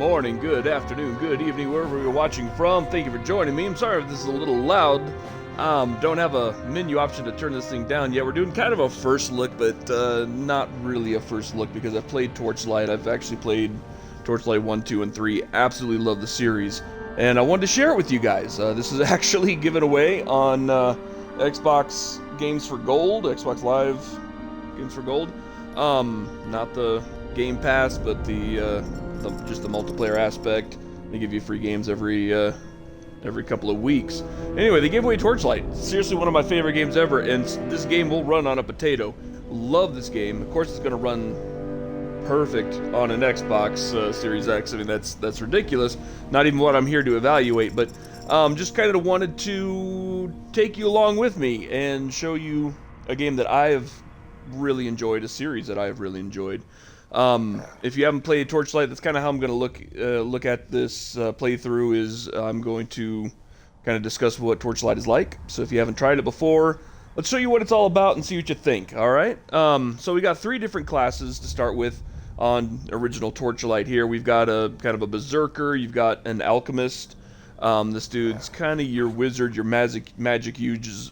morning, good afternoon, good evening, wherever you're watching from. Thank you for joining me. I'm sorry if this is a little loud. Don't have a menu option to turn this thing down yet. We're doing kind of a first look, but not really a first look because I've played Torchlight. I've actually played Torchlight 1, 2, and 3. Absolutely love the series. And I wanted to share it with you guys. This is actually given away on Xbox Games for Gold, Xbox Live Games for Gold. Not the Game Pass, but just the multiplayer aspect. They give you free games every couple of weeks. Anyway, they gave away Torchlight. Seriously, one of my favorite games ever, and this game will run on a potato. Love this game. Of course, it's going to run perfect on an Xbox Series X. I mean, that's ridiculous. Not even what I'm here to evaluate, but just kind of wanted to take you along with me and show you a game that I have really enjoyed, a series that I have really enjoyed. If you haven't played Torchlight, that's kind of how I'm going to look at this playthrough. Is I'm going to kind of discuss what Torchlight is like. So if you haven't tried it before, let's show you what it's all about and see what you think. All right. So we got 3 different classes to start with on original Torchlight. Here we've got a kind of a berserker. You've got an alchemist. This dude's kind of your wizard, your magic uses.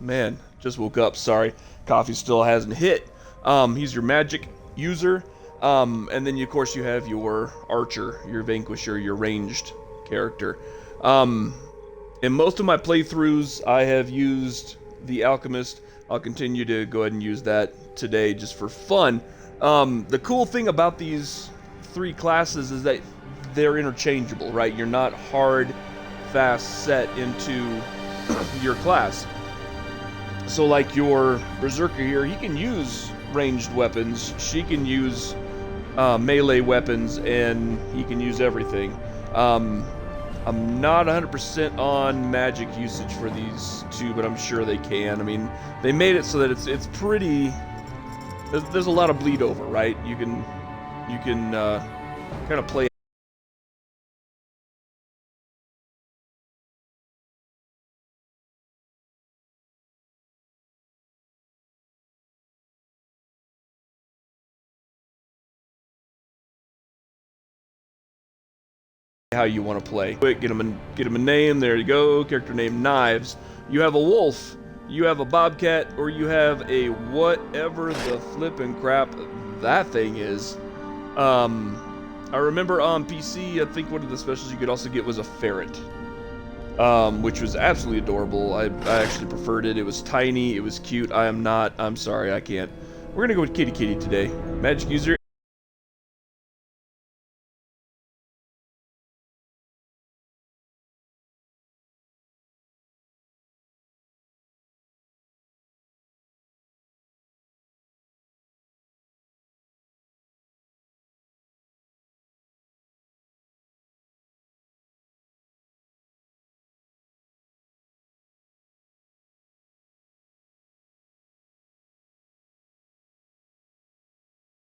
Man, just woke up. Sorry, coffee still hasn't hit. He's your magic user, and then of course you have your archer, your vanquisher, your ranged character. In most of my playthroughs I have used the alchemist. I'll continue to go ahead and use that today just for fun. The cool thing about these 3 classes is that they're interchangeable, right? You're not hard, fast set into your class. So like your berserker here, he can use ranged weapons, she can use melee weapons, and he can use everything. I'm not 100% on magic usage for these 2, but I'm sure they can. I mean, they made it so that it's pretty. There's a lot of bleed over, right? You can kind of play how you want to play. Quick, get him a name. There you go. Character name Knives. You have a wolf, you have a bobcat, or you have a whatever the flippin' crap that thing is. I remember on PC, I think one of the specials you could also get was a ferret, which was absolutely adorable. I actually preferred it. It was tiny. It was cute. I'm sorry, I can't. We're gonna go with Kitty Kitty today. Magic user.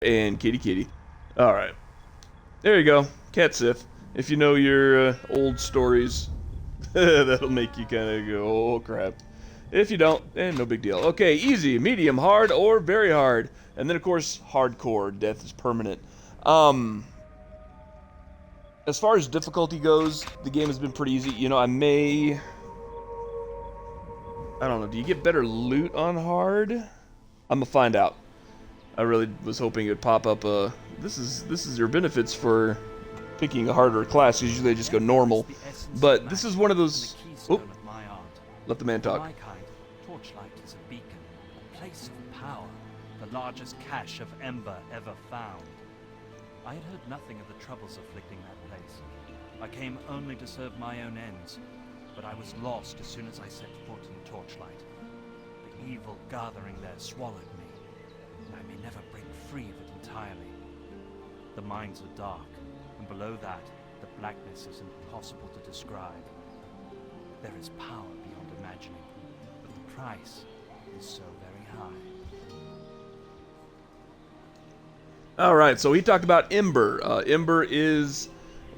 And Kitty Kitty. Alright. There you go. Cat Sith. If you know your old stories, that'll make you kind of go, oh crap. If you don't, no big deal. Okay, easy, medium, hard, or very hard. And then, of course, hardcore. Death is permanent. As far as difficulty goes, the game has been pretty easy. You know, I don't know, do you get better loot on hard? I'm gonna find out. I really was hoping it would pop up this is your benefits for picking a harder class. Usually they just go normal. But this is one of those. Oh, let the man talk. My kind, Torchlight is a beacon, a place of power, the largest cache of ember ever found. I had heard nothing of the troubles afflicting that place. I came only to serve my own ends, but I was lost as soon as I set foot in Torchlight. The evil gathering there swallowed me. I may never break free of it entirely. The mines are dark, and below that, the blackness is impossible to describe. There is power beyond imagining, but the price is so very high. Alright, so he talked about Ember. Ember is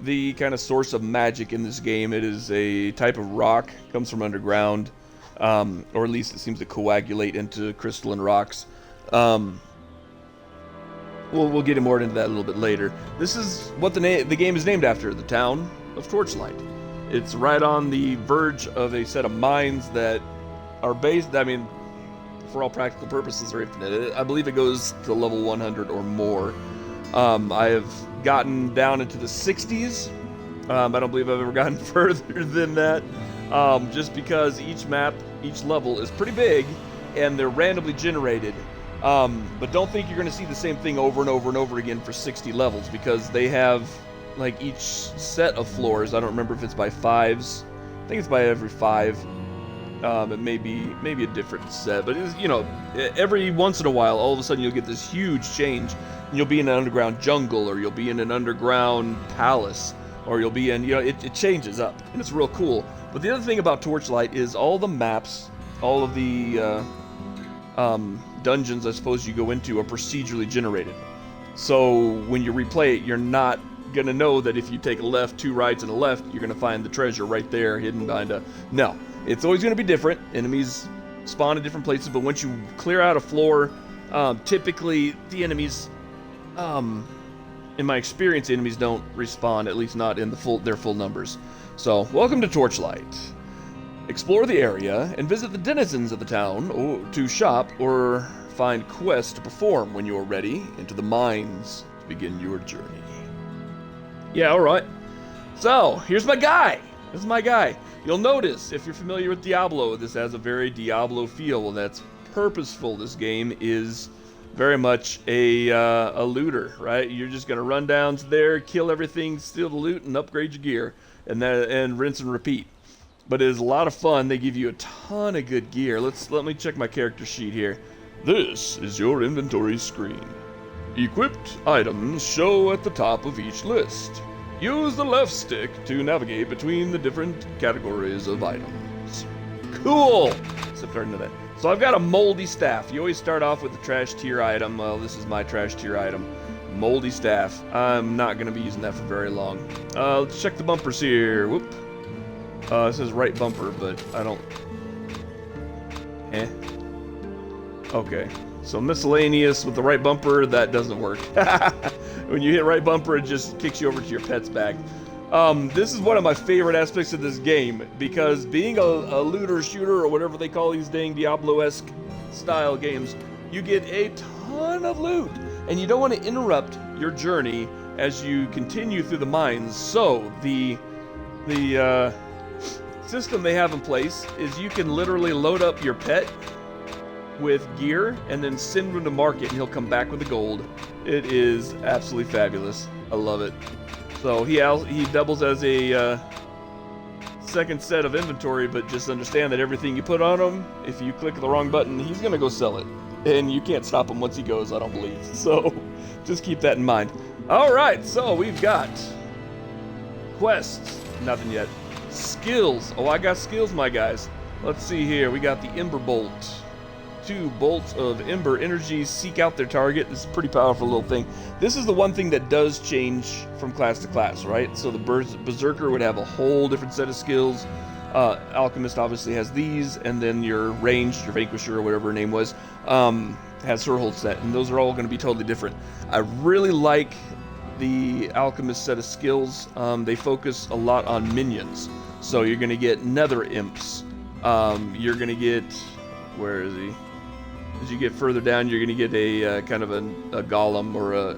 the kind of source of magic in this game. It is a type of rock, comes from underground, or at least it seems to coagulate into crystalline rocks. One we'll get more into that a little bit later. This is what the game is named after, the town of Torchlight. It's right on the verge of a set of mines that are based, I mean, for all practical purposes, are infinite. I believe it goes to level 100 or more. I have gotten down into the 60s. I don't believe I've ever gotten further than that, just because each map, each level is pretty big, and they're randomly generated. But don't think you're going to see the same thing over and over and over again for 60 levels, because they have, like, each set of floors. I don't remember if it's by 5s. I think it's by every 5. It may be a different set, but it's, you know, every once in a while, all of a sudden you'll get this huge change, and you'll be in an underground jungle, or you'll be in an underground palace, or you'll be in, you know, it changes up, and it's real cool. But the other thing about Torchlight is all the maps, all of the dungeons, I suppose, you go into are procedurally generated. So when you replay it, you're not gonna know that if you take a left, 2 rights, and a left, you're gonna find the treasure right there hidden behind a... No, it's always gonna be different. Enemies spawn in different places, but once you clear out a floor, typically the enemies, in my experience, enemies don't respawn, at least not in their full numbers. So, welcome to Torchlight. Explore the area and visit the denizens of the town to shop or find quests to perform when you are ready. Into the mines to begin your journey. Yeah, alright. So, here's my guy. This is my guy. You'll notice, if you're familiar with Diablo, this has a very Diablo feel. Well, that's purposeful. This game is very much a looter, right? You're just going to run down to there, kill everything, steal the loot, and upgrade your gear. And rinse and repeat. But it is a lot of fun. They give you a ton of good gear. Let me check my character sheet here. This is your inventory screen. Equipped items show at the top of each list. Use the left stick to navigate between the different categories of items. Cool! Except starting to that. So I've got a moldy staff. You always start off with the trash tier item. Well, this is my trash tier item. Moldy staff. I'm not going to be using that for very long. Let's check the bumpers here. Whoop. It says right bumper, but I don't... Okay. So miscellaneous with the right bumper, that doesn't work. When you hit right bumper, it just kicks you over to your pet's bag. This is one of my favorite aspects of this game, because being a looter shooter, or whatever they call these dang Diablo-esque style games, you get a ton of loot, and you don't want to interrupt your journey as you continue through the mines. So the system they have in place is you can literally load up your pet with gear and then send him to market, and he'll come back with the gold. It is absolutely fabulous. I love it. So he doubles as a second set of inventory, but just understand that everything you put on him, if you click the wrong button, he's gonna go sell it, and you can't stop him once he goes, I don't believe. So just keep that in mind. All right, so we've got quests. Nothing yet. Skills. Oh, I got skills, my guys. Let's see here. We got the Ember Bolt. 2 bolts of Ember energy seek out their target. This is a pretty powerful little thing. This is the one thing that does change from class to class, right? So the Berserker would have a whole different set of skills. Alchemist obviously has these, and then your Ranged, your Vanquisher, or whatever her name was, has her whole set, and those are all going to be totally different. I really like the Alchemist set of skills. They focus a lot on minions. So you're going to get Nether Imps. You're going to get... Where is he? As you get further down, you're going to get a kind of a golem, or a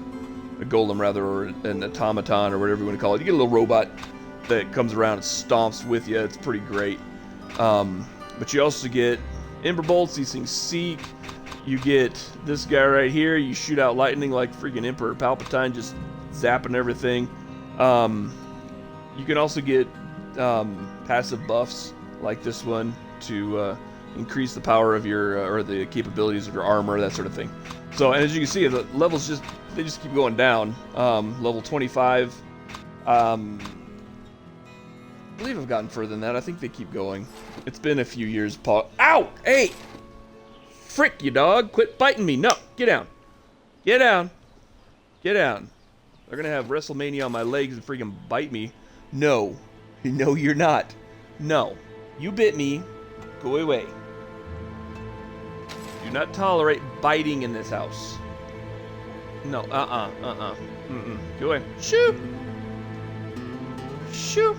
golem rather, or an automaton, or whatever you want to call it. You get a little robot that comes around and stomps with you. It's pretty great. But you also get Ember Bolts. These things seek. You get this guy right here. You shoot out lightning like freaking Emperor Palpatine, just zapping everything. You can also get passive buffs like this one to increase the power of your or the capabilities of your armor, that sort of thing. So, and as you can see, the levels just keep going down. Level 25. I believe I've gotten further than that. I think they keep going. It's been a few years. Ow! Hey! Frick, you dog! Quit biting me! No! Get down! Get down! Get down! They're gonna have WrestleMania on my legs and freaking bite me. No. No, you're not. No. You bit me. Go away. Do not tolerate biting in this house. No, Go away. Shoo! Shoo!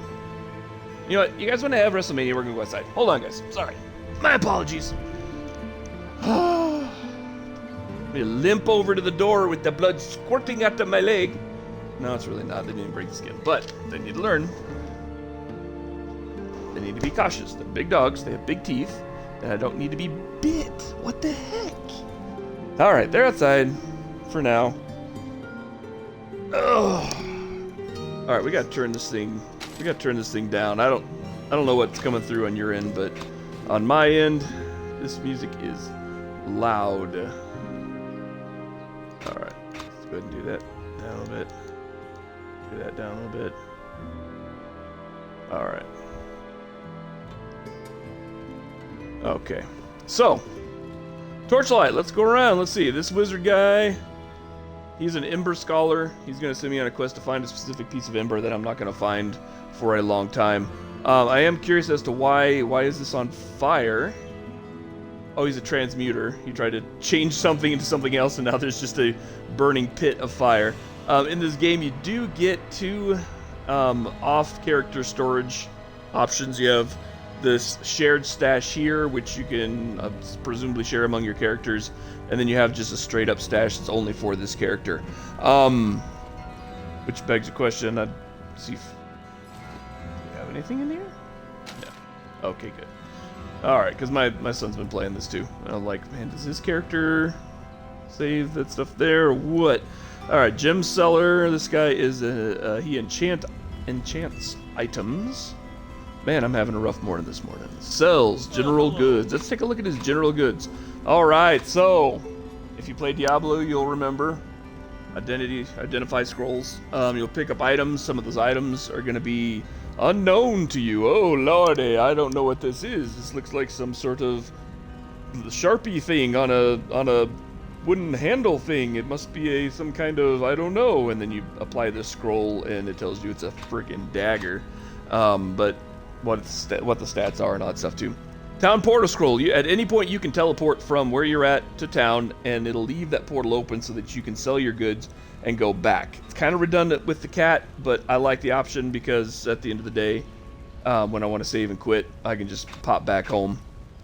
You know what? You guys want to have WrestleMania? We're gonna go outside. Hold on, guys. Sorry. My apologies. Let me limp over to the door with the blood squirting out of my leg. No, it's really not. They didn't break the skin. But they need to learn. They need to be cautious. They're big dogs. They have big teeth. And I don't need to be bit. What the heck? Alright, they're outside. For now. Ugh. Alright, we gotta turn this thing. We gotta turn this thing down. I don't know what's coming through on your end, but on my end, this music is loud. Alright, let's go ahead and do that down a little bit. Do that down a little bit. Alright. Okay. So, Torchlight, let's go around. Let's see. This wizard guy, he's an Ember Scholar. He's going to send me on a quest to find a specific piece of Ember that I'm not going to find for a long time. I am curious as to why is this on fire? Oh, he's a transmuter. He tried to change something into something else, and now there's just a burning pit of fire. In this game, you do get two off-character storage options. You have this shared stash here, which you can presumably share among your characters, and then you have just a straight-up stash that's only for this character. Which begs a question. I'd see if you have anything in here? No. Okay, good. Alright, because my son's been playing this too. And I'm like, man, does this character save that stuff there or what? Alright, gem seller. This guy is he enchants items. Man, I'm having a rough morning this morning. Sells general goods. Let's take a look at his general goods. Alright, so if you play Diablo, you'll remember identify scrolls. You'll pick up items. Some of those items are going to be unknown to you. Oh lordy, I don't know what this is. This looks like some sort of Sharpie thing on a wooden handle thing. It must be some kind of, I don't know. And then you apply this scroll and it tells you it's a freaking dagger. But what the stats are and all that stuff too. Town portal scroll. At any point you can teleport from where you're at to town, and it'll leave that portal open so that you can sell your goods and go back. It's kind of redundant with the cat, but I like the option because at the end of the day, when I want to save and quit, I can just pop back home,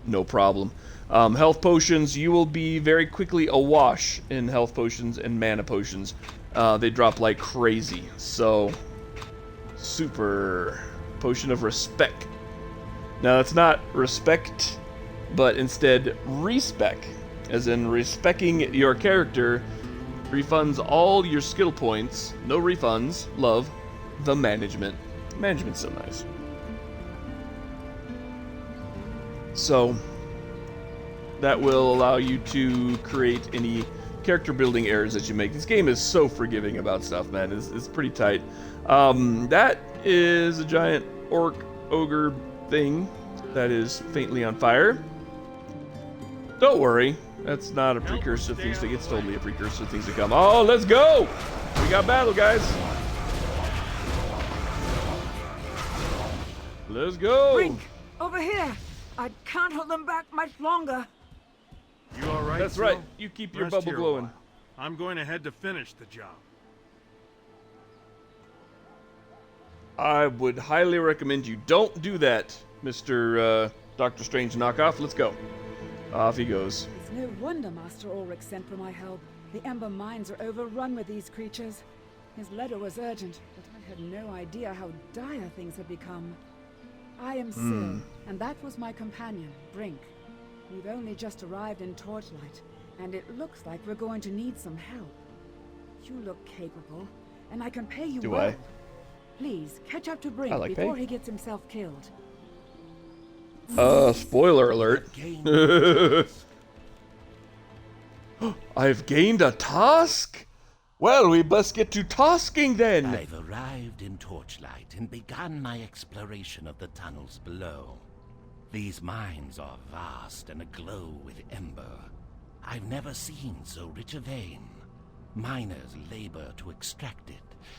no problem. Health potions, you will be very quickly awash in health potions and mana potions. They drop like crazy, so super potion of respect. Now that's not respect, but instead respec, as in respecting your character refunds all your skill points. No refunds. Love the management. Management's so nice. So that will allow you to create any character building errors that you make. This game is so forgiving about stuff, man. It's pretty tight. That is a giant orc ogre thing that is faintly on fire. Don't worry, that's not a precursor to things that it's totally a precursor to things to come. Oh, let's go! We got battle, guys. Let's go! Brink, over here! I can't hold them back much longer. You all right? That's Phil? right. You keep your Rest bubble here a glowing. while. I'm going ahead to finish the job. I would highly recommend you don't do that, Mr. Doctor Strange knockoff. Let's go. Off he goes. It's no wonder Master Ulrich sent for my help. The Ember mines are overrun with these creatures. His letter was urgent, but I had no idea how dire things had become. I am Syl, and that was my companion, Brink. We've only just arrived in Torchlight, and it looks like we're going to need some help. You look capable, and I can pay you Do well. I? Please, catch up to Brink I like before pay. he gets himself killed. Spoiler alert. I've gained a task? Well, we must get to tasking then. I've arrived in Torchlight and begun my exploration of the tunnels below. These mines are vast and aglow with ember. I've never seen so rich a vein. Miners labor to extract it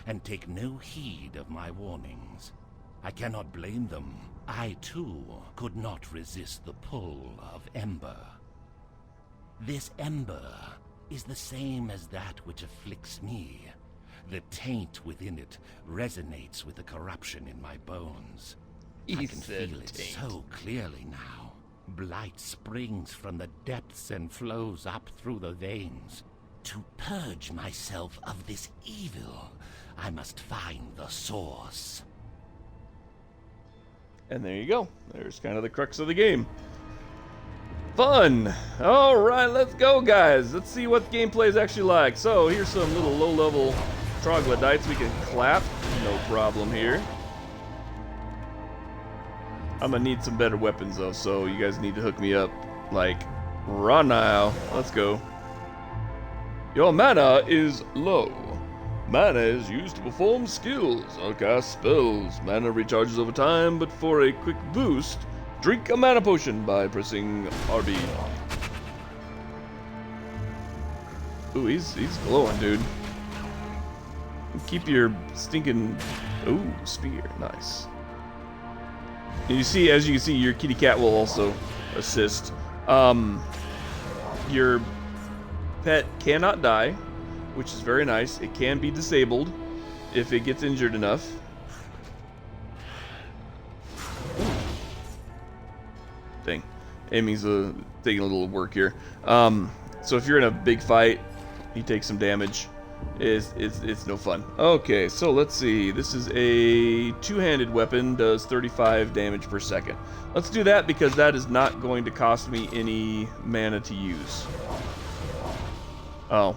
and take no heed of my warnings. I cannot blame them. I, too, could not resist the pull of ember. This ember is the same as that which afflicts me. The taint within it resonates with the corruption in my bones. I can feel it so clearly now. Blight springs from the depths and flows up through the veins. To purge myself of this evil, I must find the source. And there you go. There's kind of the crux of the game. Fun! Alright, let's go, guys. Let's see what gameplay is actually like. So, here's some little low-level troglodytes we can clap. No problem here. I'm gonna need some better weapons, though, so you guys need to hook me up. Like, right now. Let's go. Your mana is low. Mana is used to perform skills or cast spells. Mana recharges over time, but for a quick boost, drink a mana potion by pressing RB. Ooh, he's glowing, dude. Keep your stinking... Ooh, spear. Nice. And you see, as you can see, your kitty cat will also assist. Your pet cannot die, which is very nice. It can be disabled if it gets injured enough. Dang. Aiming's taking a little work here. So if you're in a big fight, he takes some damage. It's no fun. Okay, so let's see. This is a two-handed weapon, does 35 damage per second. Let's do that because that is not going to cost me any mana to use. Oh.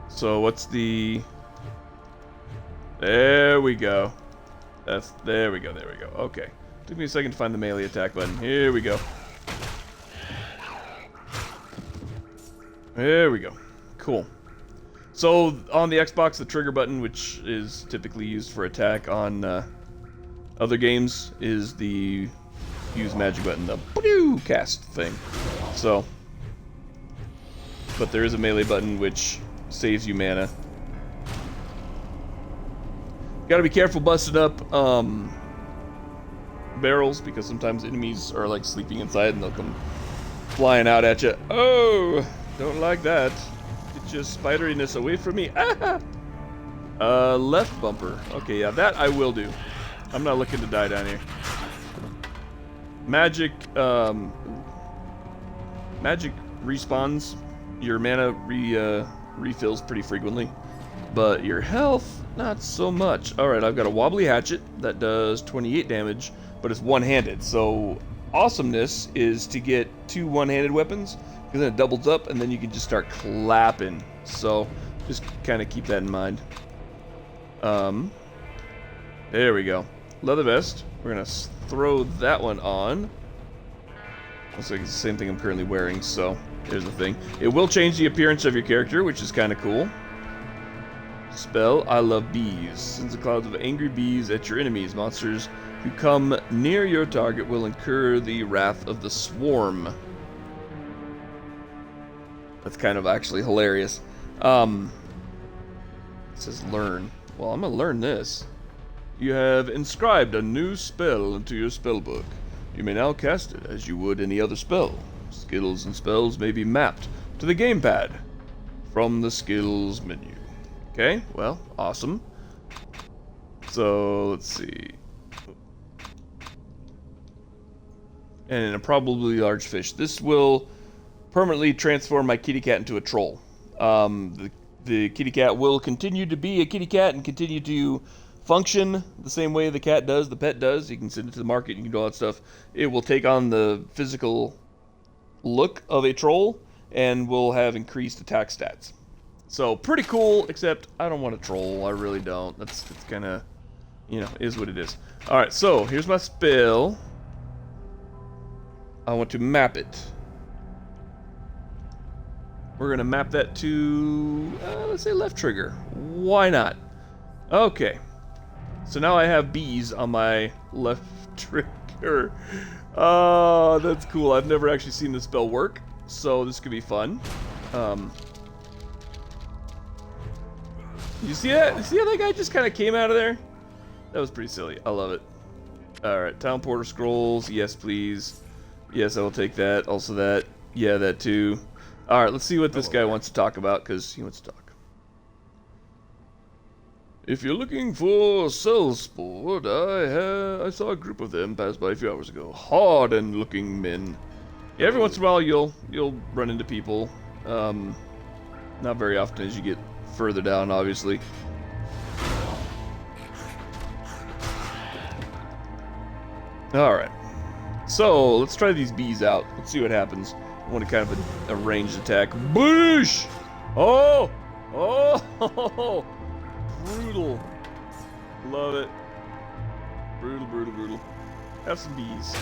So what's the... There we go. There we go. Okay. Took me a second to find the melee attack button. Here we go. There we go. Cool. So, on the Xbox, the trigger button, which is typically used for attack on other games, is the use magic button, the cast thing. So, but there is a melee button which saves you mana. Gotta be careful busting up barrels, because sometimes enemies are like sleeping inside and they'll come flying out at you. Oh, don't like that. Get your spideriness away from me. Ah! Left bumper. Okay, yeah, that I will do. I'm not looking to die down here. Magic, magic respawns. Your mana refills pretty frequently, but your health, not so much. Alright, I've got a wobbly hatchet that does 28 damage, but it's one-handed. So, awesomeness is to get two one-handed weapons, because then it doubles up, and then you can just start clapping. So, just kind of keep that in mind. There we go. Leather vest. We're going to throw that one on. Looks like it's the same thing I'm currently wearing, so here's the thing. It will change the appearance of your character, which is kind of cool. Spell, I love bees. Sends a cloud of angry bees at your enemies. Monsters who come near your target will incur the wrath of the swarm. That's kind of actually hilarious. It says learn. Well, I'm gonna learn this. You have inscribed a new spell into your spellbook. You may now cast it as you would any other spell. Skills and spells may be mapped to the gamepad from the skills menu. Okay, well, awesome. So, let's see. And a probably large fish. This will permanently transform my kitty cat into a troll. The kitty cat will continue to be a kitty cat and continue to function the same way the cat does, the pet does. You can send it to the market, you can do all that stuff. It will take on the physical look of a troll and will have increased attack stats. So, pretty cool, except I don't want a troll. I really don't. That's kind of, you know, is what it is. Alright, so, here's my spell. I want to map it. We're going to map that to, let's say left trigger. Why not? Okay. So now I have bees on my left trigger. Oh, that's cool. I've never actually seen this spell work, so this could be fun. You see that? You see how that guy just kind of came out of there? That was pretty silly. I love it. Alright, Town Porter Scrolls. Yes, please. Yes, I will take that. Also that. Yeah, that too. All right, let's see what this guy wants to talk about, because he wants to talk. If you're looking for cell sport, I saw a group of them pass by a few hours ago. Hardened-looking men. Yeah, every once in a while you'll run into people. Not very often as you get further down, obviously. All right. So let's try these bees out. Let's see what happens. I want to kind of a ranged attack. Boosh! Oh! Oh! Brutal. Love it. Brutal, brutal, brutal. Have some bees.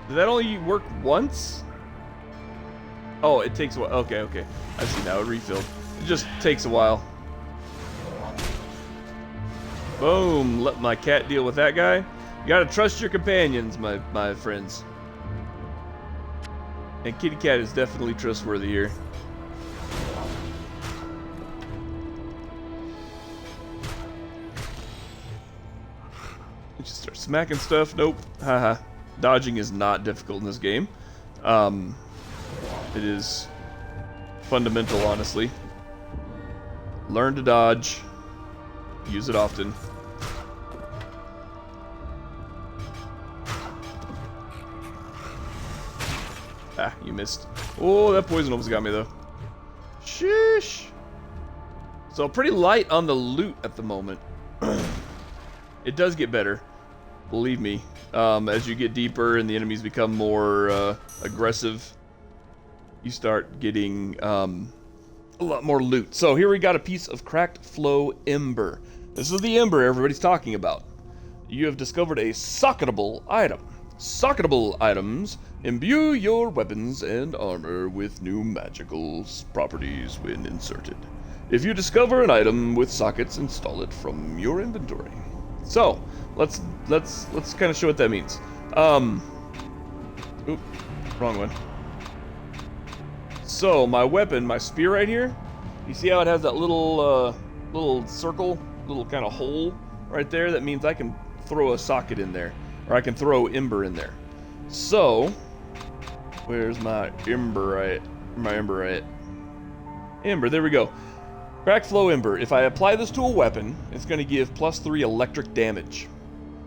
Did that only work once? Oh, it takes a while. Okay, okay. I see now. It refilled. It just takes a while. Boom. Let my cat deal with that guy. You gotta trust your companions, my friends. And Kitty Cat is definitely trustworthy here. Just start smacking stuff. Nope. Haha. Dodging is not difficult in this game. It is fundamental, honestly. Learn to dodge. Use it often. Ah, you missed. Oh, that poison almost got me, though. Sheesh. So, pretty light on the loot at the moment. It does get better. Believe me. As you get deeper and the enemies become more aggressive, you start getting a lot more loot. So, here we got a piece of cracked flow ember. This is the ember everybody's talking about. You have discovered a socketable item. Socketable items imbue your weapons and armor with new magical properties when inserted. If you discover an item with sockets, install it from your inventory. So, let's kind of show what that means. Oop, wrong one. So, my weapon, my spear right here, you see how it has that little circle, little kind of hole right there? That means I can throw a socket in there. Or I can throw ember in there. So, where's my ember at? Ember, there we go. Crack flow ember. If I apply this to a weapon, it's going to give +3 electric damage.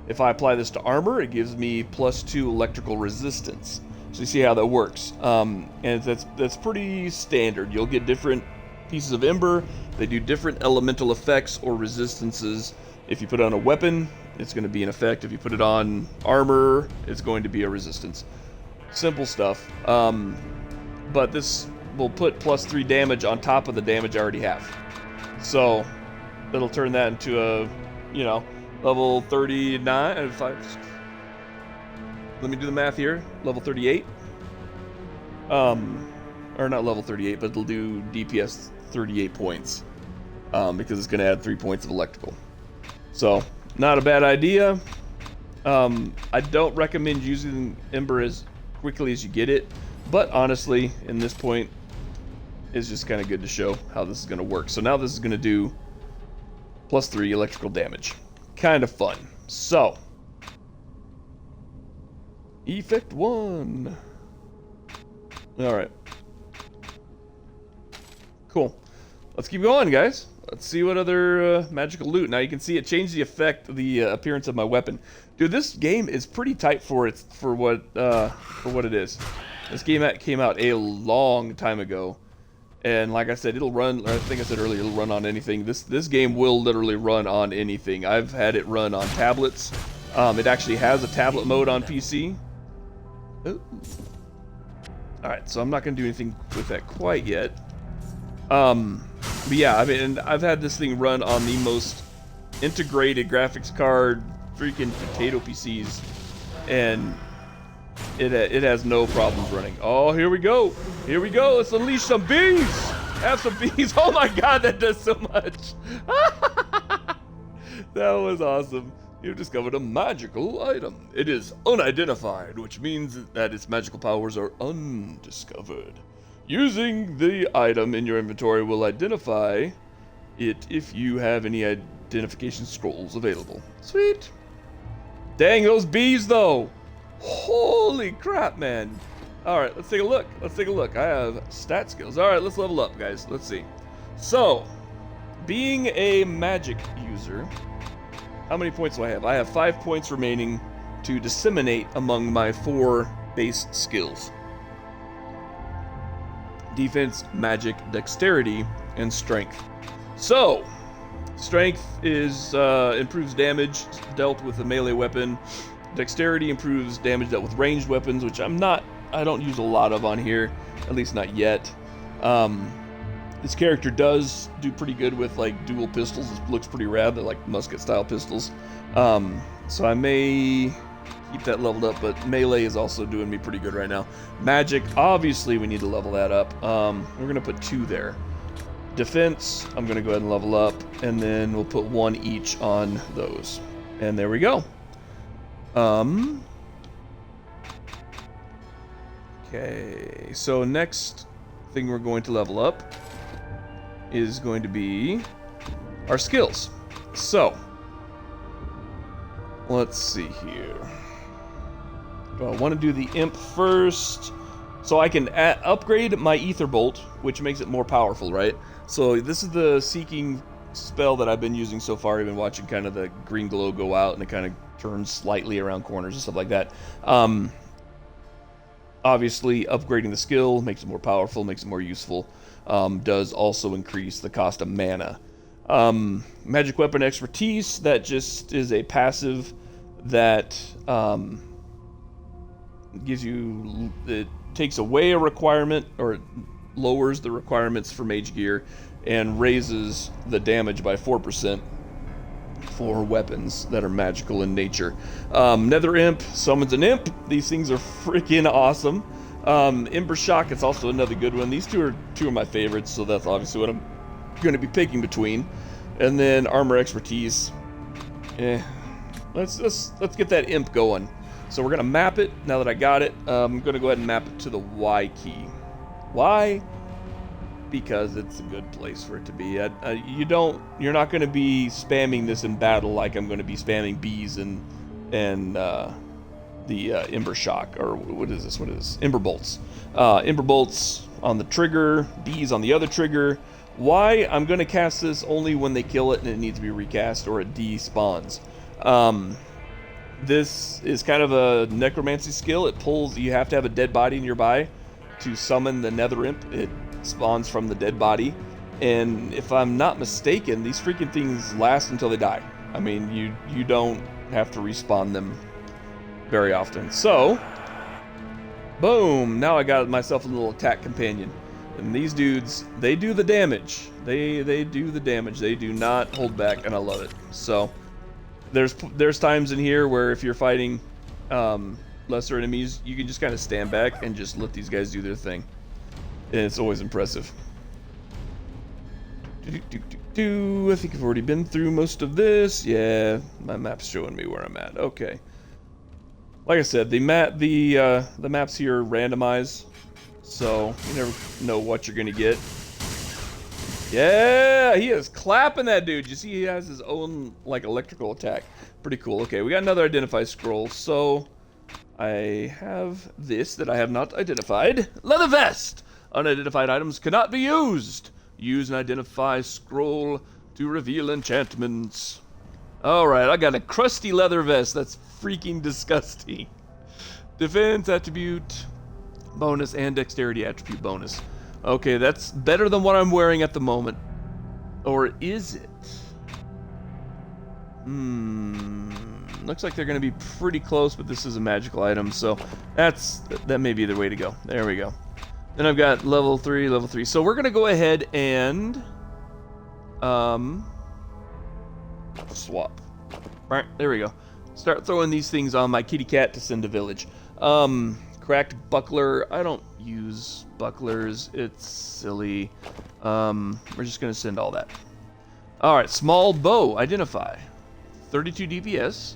If I apply this to armor, it gives me +2 electrical resistance. So you see how that works. And that's pretty standard. You'll get different pieces of ember. They do different elemental effects or resistances. If you put it on a weapon, it's going to be an effect. If you put it on armor, it's going to be a resistance. Simple stuff. But this will put +3 damage on top of the damage I already have. So, it'll turn that into a, level 39. Let me do the math here. Level 38. Or not level 38, but it'll do DPS 38 points. Because it's going to add 3 points of electrical. So, not a bad idea. I don't recommend using Ember as quickly as you get it, but honestly, in this point, it's just kind of good to show how this is going to work. So now this is going to do +3 electrical damage. Kind of fun. So, Effect 1. Alright. Cool. Let's keep going, guys. Let's see what other magical loot. Now you can see it changed the effect, the appearance of my weapon. Dude, this game is pretty tight for what it is. This game came out a long time ago, and like I said, it'll run. I think I said earlier, it'll run on anything. This game will literally run on anything. I've had it run on tablets. It actually has a tablet mode on PC. Ooh. All right, so I'm not gonna do anything with that quite yet. But yeah, I mean, I've had this thing run on the most integrated graphics card, freaking potato PCs, and it has no problems running. Oh, here we go. Here we go. Let's unleash some bees. Have some bees. Oh my God, that does so much. That was awesome. You've discovered a magical item. It is unidentified, which means that its magical powers are undiscovered. Using the item in your inventory will identify it if you have any identification scrolls available. Sweet. Dang, those bees, though. Holy crap, man. All right, let's take a look. Let's take a look. I have stat skills. All right, let's level up, guys. Let's see. So, being a magic user, how many points do I have? I have 5 points remaining to disseminate among my 4 base skills. Defense, magic, dexterity, and strength. So, strength is improves damage dealt with a melee weapon. Dexterity improves damage dealt with ranged weapons, which I don't use a lot of on here, at least not yet. This character does do pretty good with like dual pistols. It looks pretty rad. They're like musket style pistols. So I may keep that leveled up, but melee is also doing me pretty good right now. Magic, obviously we need to level that up. We're gonna put 2 there. Defense, I'm gonna go ahead and level up, and then we'll put 1 each on those. And there we go. Okay, so next thing we're going to level up is going to be our skills. So, let's see here. Do I want to do the imp first? So I can upgrade my ether bolt, which makes it more powerful, right? So this is the seeking spell that I've been using so far. I've been watching kind of the green glow go out, and it kind of turns slightly around corners and stuff like that. Obviously, upgrading the skill makes it more powerful, makes it more useful. Does also increase the cost of mana. Magic weapon expertise, that just is a passive that gives you, it takes away a requirement, or it lowers the requirements for mage gear and raises the damage by 4% for weapons that are magical in nature. Nether Imp summons an imp. These things are freaking awesome. Ember Shock is also another good one. These two are my favorites, so that's obviously what I'm going to be picking between. And then Armor Expertise. Let's get that imp going. So we're going to map it. Now that I got it, I'm going to go ahead and map it to the Y key. Why? Because it's a good place for it to be. You're not going to be spamming this in battle like I'm going to be spamming bees and the Ember Shock, or what is this? Ember Bolts. Ember Bolts on the trigger, bees on the other trigger. Why? I'm going to cast this only when they kill it and it needs to be recast or it despawns. This is kind of a necromancy skill. It pulls, you have to have a dead body nearby to summon the Nether Imp. It spawns from the dead body, and if I'm not mistaken, these freaking things last until they die. I mean, you don't have to respawn them very often. So, boom! Now I got myself a little attack companion, and these dudes, they do the damage. They do the damage. They do not hold back, and I love it. So, there's times in here where if you're fighting lesser enemies, you can just kind of stand back and just let these guys do their thing. And it's always impressive. I think I've already been through most of this. Yeah, my map's showing me where I'm at. Okay. Like I said, the maps here randomize, so you never know what you're gonna get. Yeah, he is clapping that dude. You see, he has his own like electrical attack. Pretty cool. Okay, we got another identify scroll. So I have this that I have not identified. Leather vest. Unidentified items cannot be used. Use an identify scroll to reveal enchantments. Alright, I got a crusty leather vest. That's freaking disgusting. Defense attribute bonus and dexterity attribute bonus. Okay, that's better than what I'm wearing at the moment. Or is it? Looks like they're going to be pretty close, but this is a magical item, so that may be the way to go. There we go. Then I've got level 3. So we're going to go ahead and swap. Right, there we go. Start throwing these things on my kitty cat to send to village. Cracked buckler. I don't use bucklers. It's silly. We're just going to send all that. Alright, small bow. Identify. 32 DPS.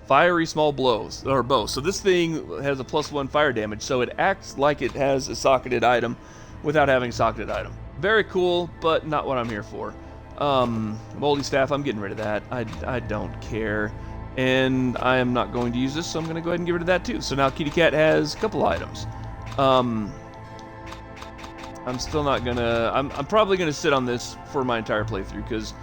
Fiery small blows, or bow. So this thing has a +1 fire damage, so it acts like it has a socketed item without having a socketed item. Very cool, but not what I'm here for. Moldy staff, I'm getting rid of that. I don't care. And I am not going to use this, so I'm going to go ahead and get rid of that too. So now Kitty Cat has a couple items. I'm still not gonna... I'm probably gonna sit on this for my entire playthrough, because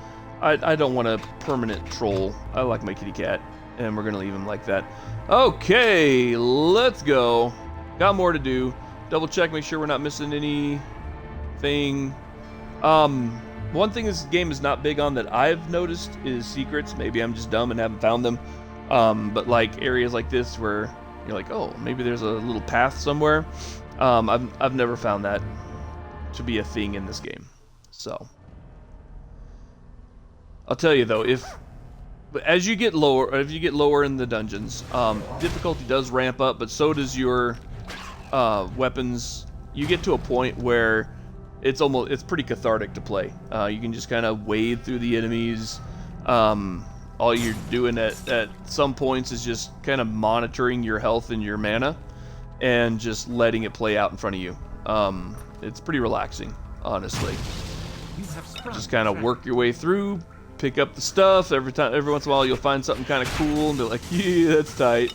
I don't want a permanent troll. I like my kitty cat, and we're gonna leave him like that. Okay, let's go. Got more to do. Double check, make sure we're not missing anything. One thing this game is not big on that I've noticed is secrets. Maybe I'm just dumb and haven't found them. But like areas like this where you're like, oh, maybe there's a little path somewhere. I've never found that to be a thing in this game. So I'll tell you though, as you get lower in the dungeons, difficulty does ramp up, but so does your weapons. You get to a point where it's pretty cathartic to play. You can just kind of wade through the enemies. All you're doing at some points is just kind of monitoring your health and your mana and just letting it play out in front of you. It's pretty relaxing, honestly. Just kind of work your way through, pick up the stuff. Every once in a while you'll find something kind of cool and be like, yeah, that's tight.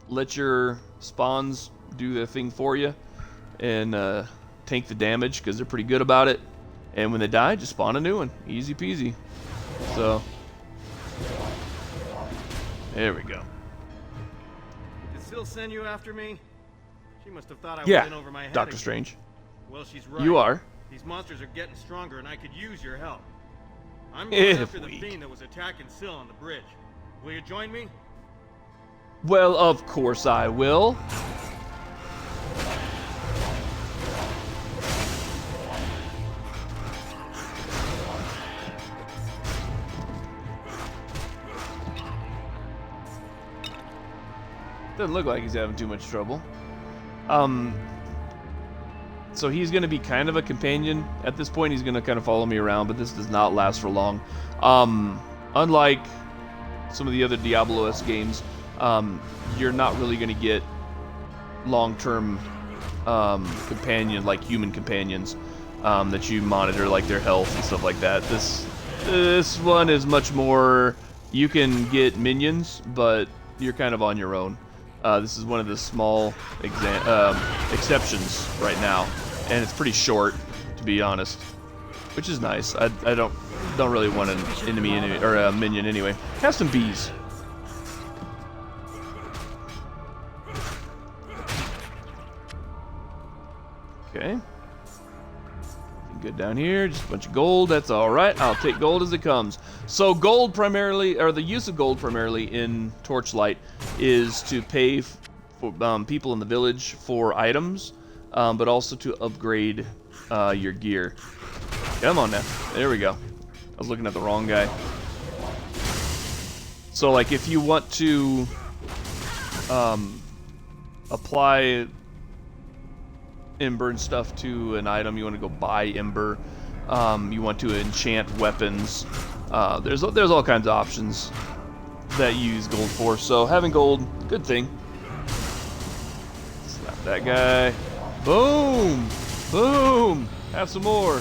Let your spawns do their thing for you and tank the damage, because they're pretty good about it. And when they die, just spawn a new one. Easy peasy. So there we go. Did Syl send you after me? She must have thought I was in over my head. Doctor again. Strange. Well, she's right. You are. These monsters are getting stronger, and I could use your help. I'm going after the fiend that was attacking Syl on the bridge. Will you join me? Well, of course I will. Doesn't look like he's having too much trouble. So he's going to be kind of a companion. At this point, he's going to kind of follow me around, but this does not last for long. Unlike some of the other Diablo-esque games, you're not really going to get long-term human companions that you monitor, like their health and stuff like that. This one is much more, you can get minions, but you're kind of on your own. This is one of the small exceptions right now, and it's pretty short, to be honest, which is nice. I don't really want an enemy or a minion anyway. Have some bees. Okay. Good down here, just a bunch of gold. That's all right. I'll take gold as it comes. So gold primarily, or the use of gold primarily in Torchlight, is to pay for people in the village for items, but also to upgrade your gear. Come on now. There we go. I was looking at the wrong guy. So like if you want to apply Ember and stuff to an item, you want to go buy Ember, you want to enchant weapons, there's all kinds of options that you use gold for, so having gold, good thing. Slap that guy. Boom! Boom! Have some more.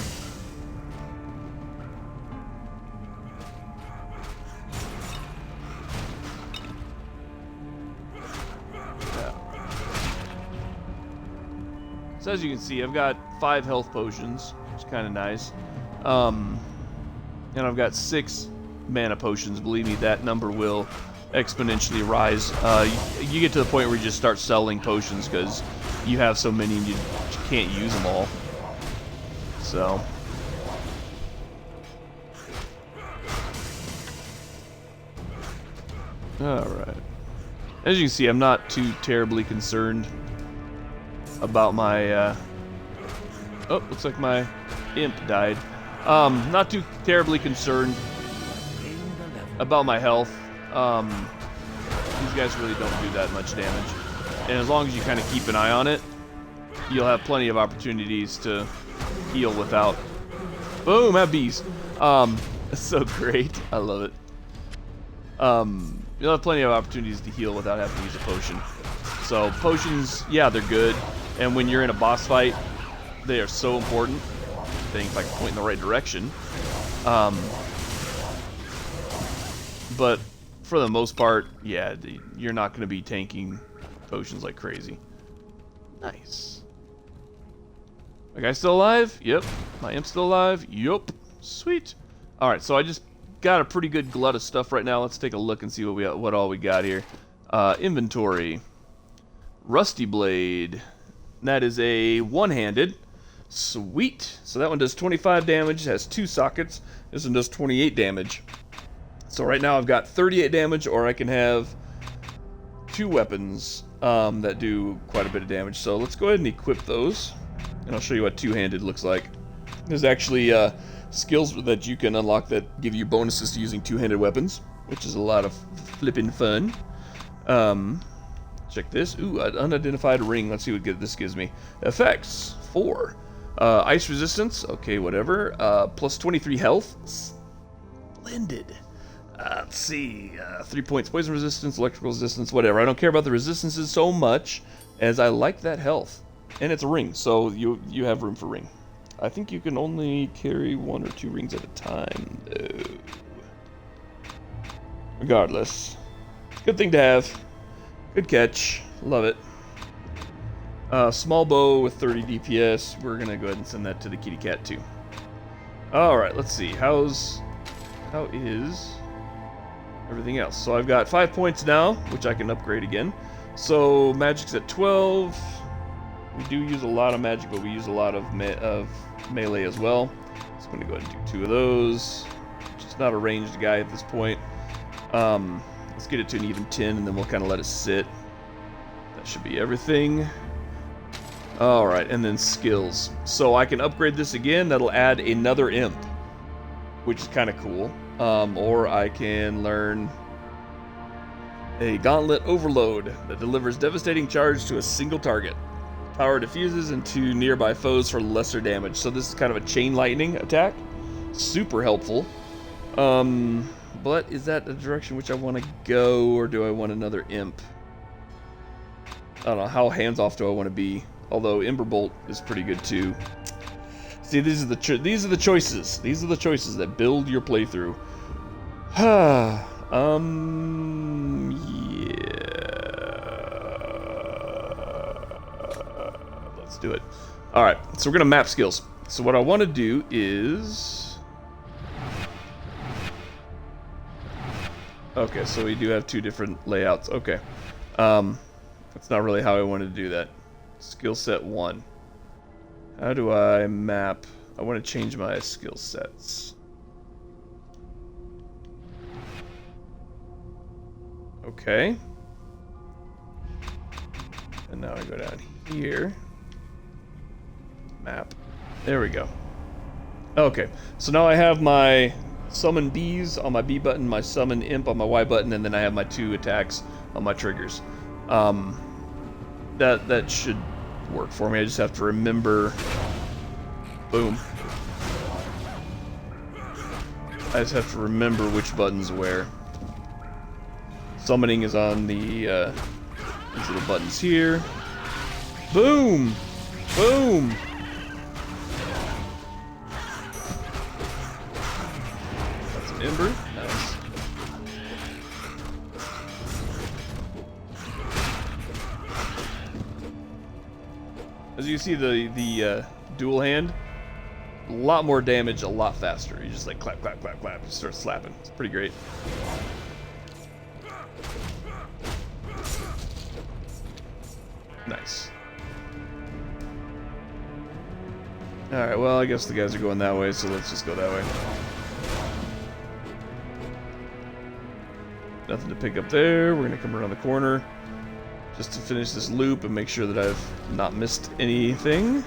So as you can see, I've got 5 health potions, which is kind of nice. And I've got 6 mana potions. Believe me, that number will exponentially rise. You get to the point where you just start selling potions because you have so many and you can't use them all. So. Alright. As you can see, I'm not too terribly concerned about my oh, looks like my imp died. Not too terribly concerned about my health. These guys really don't do that much damage, and as long as you kind of keep an eye on it, you'll have plenty of opportunities to heal without boom, have bees. That's so great. I love it. You'll have plenty of opportunities to heal without having to use a potion. So potions, yeah, they're good. And when you're in a boss fight, they are so important. Things like point in the right direction. But for the most part, yeah, you're not going to be tanking potions like crazy. Nice. My guy's still alive? Yep. My imp's still alive? Yup. Sweet. Alright, so I just got a pretty good glut of stuff right now. Let's take a look and see what all we got here. Inventory. Rusty Blade. That is a one-handed. Sweet. So that one does 25 damage, has 2 sockets. This one does 28 damage. So right now I've got 38 damage, or I can have 2 weapons that do quite a bit of damage. So let's go ahead and equip those, and I'll show you what two-handed looks like. There's actually skills that you can unlock that give you bonuses to using two-handed weapons, which is a lot of flippin' fun. Check this. Ooh, an unidentified ring. Let's see what this gives me. Effects 4. Ice resistance. Okay, whatever. Plus 23 health. Splendid. Let's see. 3 points. Poison resistance, electrical resistance, whatever. I don't care about the resistances so much as I like that health. And it's a ring, so you have room for ring. I think you can only carry 1 or 2 rings at a time, though. Regardless. Good thing to have. Good catch. Love it. Small bow with 30 DPS. We're going to go ahead and send that to the kitty cat, too. Alright, let's see. How is everything else? So I've got 5 points now, which I can upgrade again. So magic's at 12. We do use a lot of magic, but we use a lot of melee as well. So I'm going to go ahead and do 2 of those. Just not a ranged guy at this point. Let's get it to an even 10, and then we'll kind of let it sit. That should be everything. Alright, and then skills. So I can upgrade this again. That'll add another imp, which is kind of cool. Or I can learn a Gauntlet Overload that delivers devastating charge to a single target. Power diffuses into nearby foes for lesser damage. So this is kind of a chain lightning attack. Super helpful. But is that the direction which I want to go, or do I want another imp? I don't know. How hands-off do I want to be? Although Emberbolt is pretty good too. See, these are the choices. These are the choices that build your playthrough. Yeah. Let's do it. All right. So we're gonna map skills. So what I want to do is. Okay, so we do have 2 different layouts. Okay. That's not really how I wanted to do that. Skill set 1. How do I map? I want to change my skill sets. Okay. And now I go down here. Map. There we go. Okay, so now I have my summon bees on my B button, my summon imp on my Y button, and then I have my 2 attacks on my triggers. That should work for me. I just have to remember. Boom. I just have to remember which button's where. Summoning is on the these little buttons here. Boom! Boom! That's an ember. Nice. As you see, the dual hand, a lot more damage, a lot faster. You just like clap, clap, clap, clap, you start slapping. It's pretty great. Nice. Alright, well, I guess the guys are going that way, so let's just go that way. Nothing to pick up there. We're going to come around the corner just to finish this loop and make sure that I've not missed anything.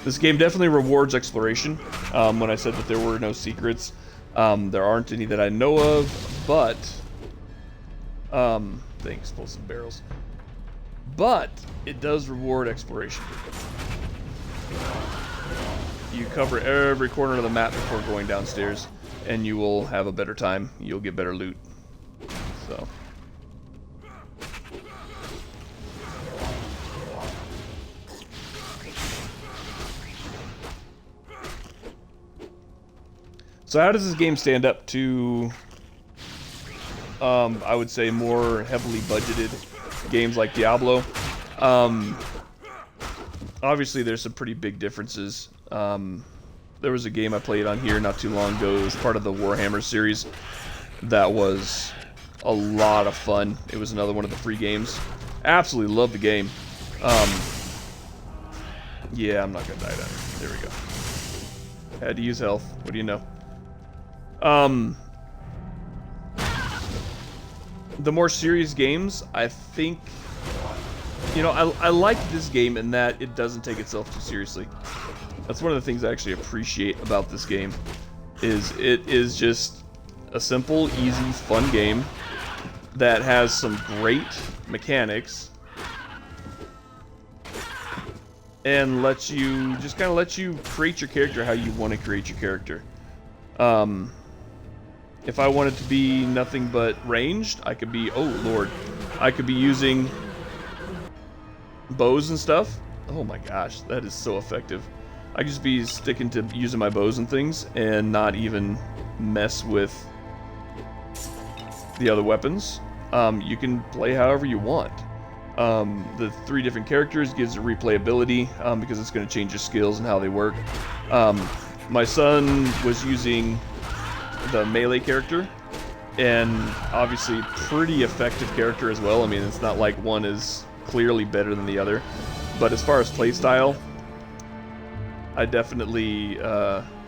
This game definitely rewards exploration. When I said that there were no secrets, there aren't any that I know of, but explosive barrels. But it does reward exploration. You cover every corner of the map before going downstairs, and you will have a better time. You'll get better loot. So. So how does this game stand up to, I would say, more heavily budgeted games like Diablo. Obviously, there's some pretty big differences. There was a game I played on here not too long ago. It was part of the Warhammer series. That was a lot of fun. It was another one of the free games. Absolutely loved the game. Yeah, I'm not gonna die down. There we go. Had to use health. What do you know? The more serious games, I think, you know, I like this game in that it doesn't take itself too seriously. That's one of the things I actually appreciate about this game, is it is just a simple, easy, fun game that has some great mechanics and lets you, just kind of lets you create your character how you want to create your character. If I wanted to be nothing but ranged, I could be, oh lord, I could be using bows and stuff. Oh my gosh, that is so effective. I could just be sticking to using my bows and things and not even mess with the other weapons. You can play however you want. The 3 different characters gives it replayability because it's going to change your skills and how they work. My son was using the melee character, and obviously pretty effective character as well. I mean, it's not like one is clearly better than the other, but as far as playstyle, I definitely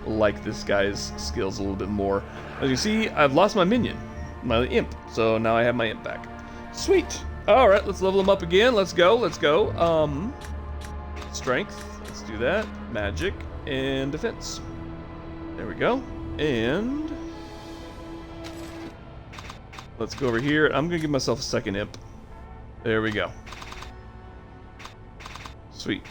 like this guy's skills a little bit more. As you see, I've lost my minion, my imp, so now I have my imp back. Sweet. Alright, let's level him up again. Let's go, let's go. Strength, let's do that. Magic, and defense. There we go. And let's go over here. I'm gonna give myself a second imp. There we go. Sweet.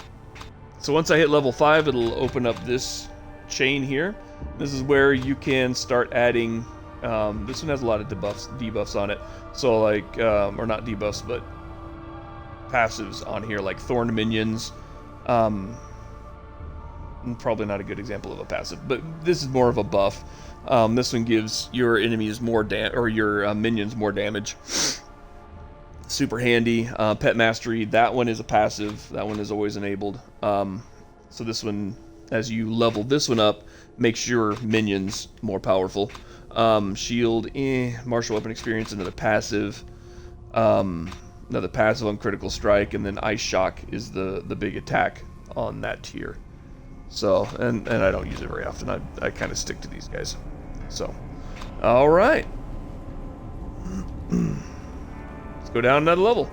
So once I hit level 5, it'll open up this chain here. This is where you can start adding, this one has a lot of debuffs on it. So like, or not debuffs, but passives on here, like Thorn Minions. Probably not a good example of a passive, but this is more of a buff. This one gives your enemies more your minions more damage. Super handy. Pet Mastery, that one is a passive. That one is always enabled. So this one, as you level this one up, makes your minions more powerful. Shield, martial weapon experience, another passive. Another passive on critical strike, and then Ice Shock is the big attack on that tier. So, and I don't use it very often. I kind of stick to these guys. So, all right. Let's go down another level.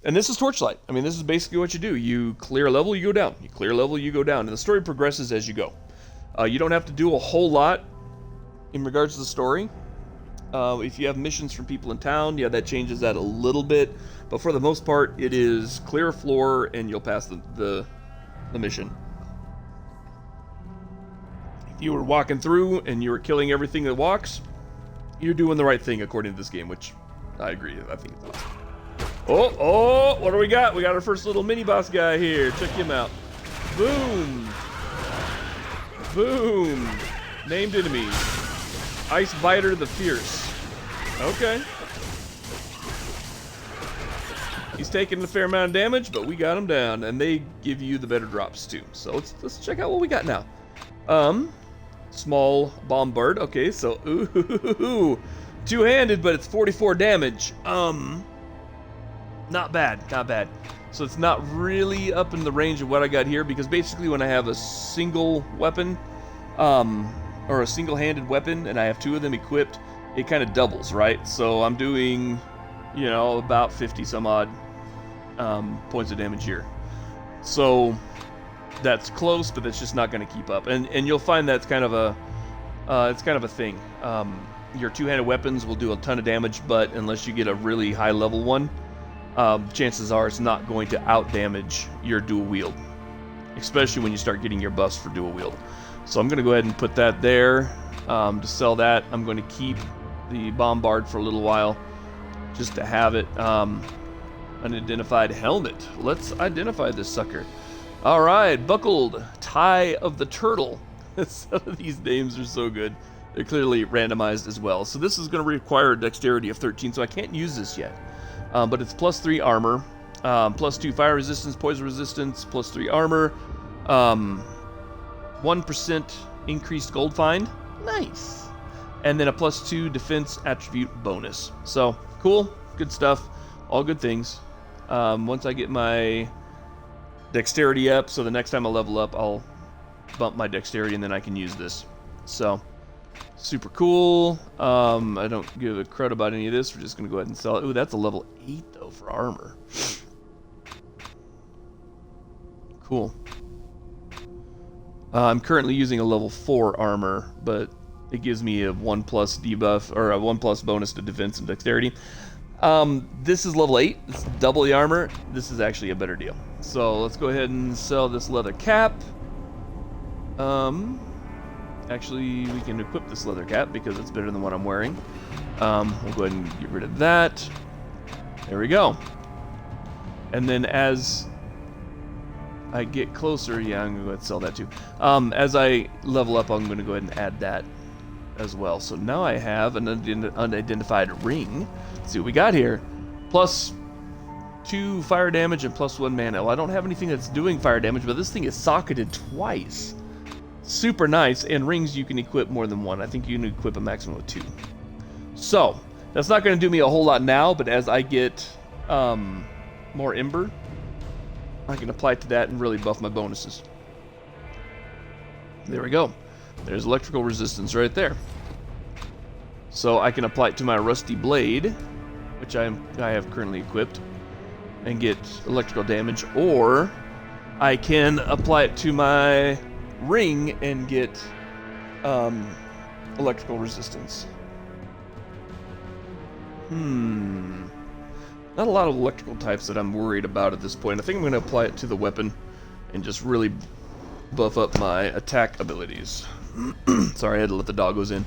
And this is Torchlight. I mean, this is basically what you do. You clear a level, you go down. You clear a level, you go down. And the story progresses as you go. You don't have to do a whole lot in regards to the story. If you have missions from people in town, yeah, that changes that a little bit. But for the most part, it is clear a floor and you'll pass the mission. If you were walking through and you were killing everything that walks, you're doing the right thing according to this game, which I agree. I think it's awesome. Oh, what do we got? We got our first little mini boss guy here. Check him out. Boom. Boom. Named enemies. Ice Biter the Fierce. Okay. He's taking a fair amount of damage, but we got him down, and they give you the better drops too. So let's check out what we got now. Small bombard. Okay, so ooh, two-handed, but it's 44 damage. Not bad, not bad. So it's not really up in the range of what I got here, because basically when I have a single weapon, or a single-handed weapon, and I have 2 of them equipped, it kind of doubles, right? So I'm doing, you know, about 50 some odd points of damage here. So that's close, but that's just not going to keep up. And you'll find that's kind of a thing. Your two-handed weapons will do a ton of damage, but unless you get a really high-level one, chances are it's not going to out-damage your dual wield, especially when you start getting your buffs for dual wield. So I'm going to go ahead and put that there to sell that. I'm going to keep the bombard for a little while just to have it. Unidentified helmet. Let's identify this sucker. All right, buckled tie of the turtle. Some of these names are so good. They're clearly randomized as well. So this is going to require a dexterity of 13, so I can't use this yet. but it's +3 armor, +2 fire resistance, poison resistance, +3 armor, 1% increased gold find. Nice. And then a +2 defense attribute bonus. So, cool. Good stuff. All good things. Once I get my dexterity up, so the next time I level up, I'll bump my dexterity and then I can use this. So, super cool. I don't give a crud about any of this. We're just going to go ahead and sell it. Ooh, that's a level 8, though, for armor. Cool. I'm currently using a level 4 armor, but it gives me a 1+ debuff, or a 1+ bonus to defense and dexterity. This is level 8. It's double the armor. This is actually a better deal. So let's go ahead and sell this leather cap. Actually, we can equip this leather cap because it's better than what I'm wearing. We'll go ahead and get rid of that. There we go. And then as I get closer, yeah, I'm going to go ahead and sell that too. As I level up, I'm going to go ahead and add that as well. So now I have an unidentified ring. Let's see what we got here. +2 fire damage and +1 mana. Well, I don't have anything that's doing fire damage, but this thing is socketed twice. Super nice, and rings you can equip more than one. I think you can equip a maximum of 2. So, that's not going to do me a whole lot now, but as I get more Ember, I can apply it to that and really buff my bonuses. There we go. There's electrical resistance right there. So I can apply it to my rusty blade, which I have currently equipped, and get electrical damage, or I can apply it to my ring and get electrical resistance. Not a lot of electrical types that I'm worried about at this point. I think I'm going to apply it to the weapon and just really buff up my attack abilities. Sorry, I had to let the doggos in.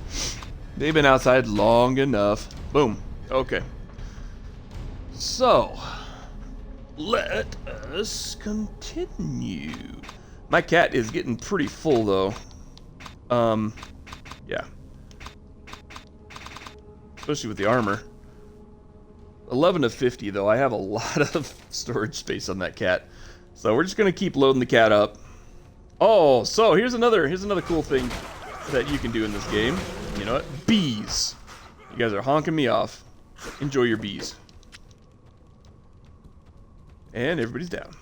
They've been outside long enough. Boom. Okay. So, let us continue. My cat is getting pretty full, though. Yeah. Especially with the armor. 11 of 50, though. I have a lot of storage space on that cat. So we're just going to keep loading the cat up. Oh, so here's another cool thing that you can do in this game. You know what? Bees. You guys are honking me off. Enjoy your bees. And everybody's down.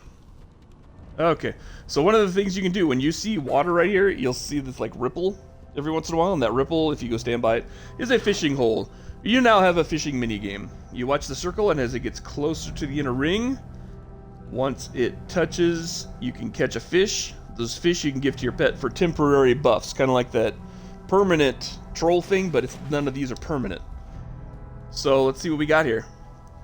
Okay, so one of the things you can do when you see water right here, you'll see this like ripple every once in a while, and that ripple, if you go stand by it, is a fishing hole. You now have a fishing minigame. You watch the circle, and as it gets closer to the inner ring, once it touches, you can catch a fish. Those fish you can give to your pet for temporary buffs, kind of like that permanent troll thing, but none of these are permanent. So let's see what we got here.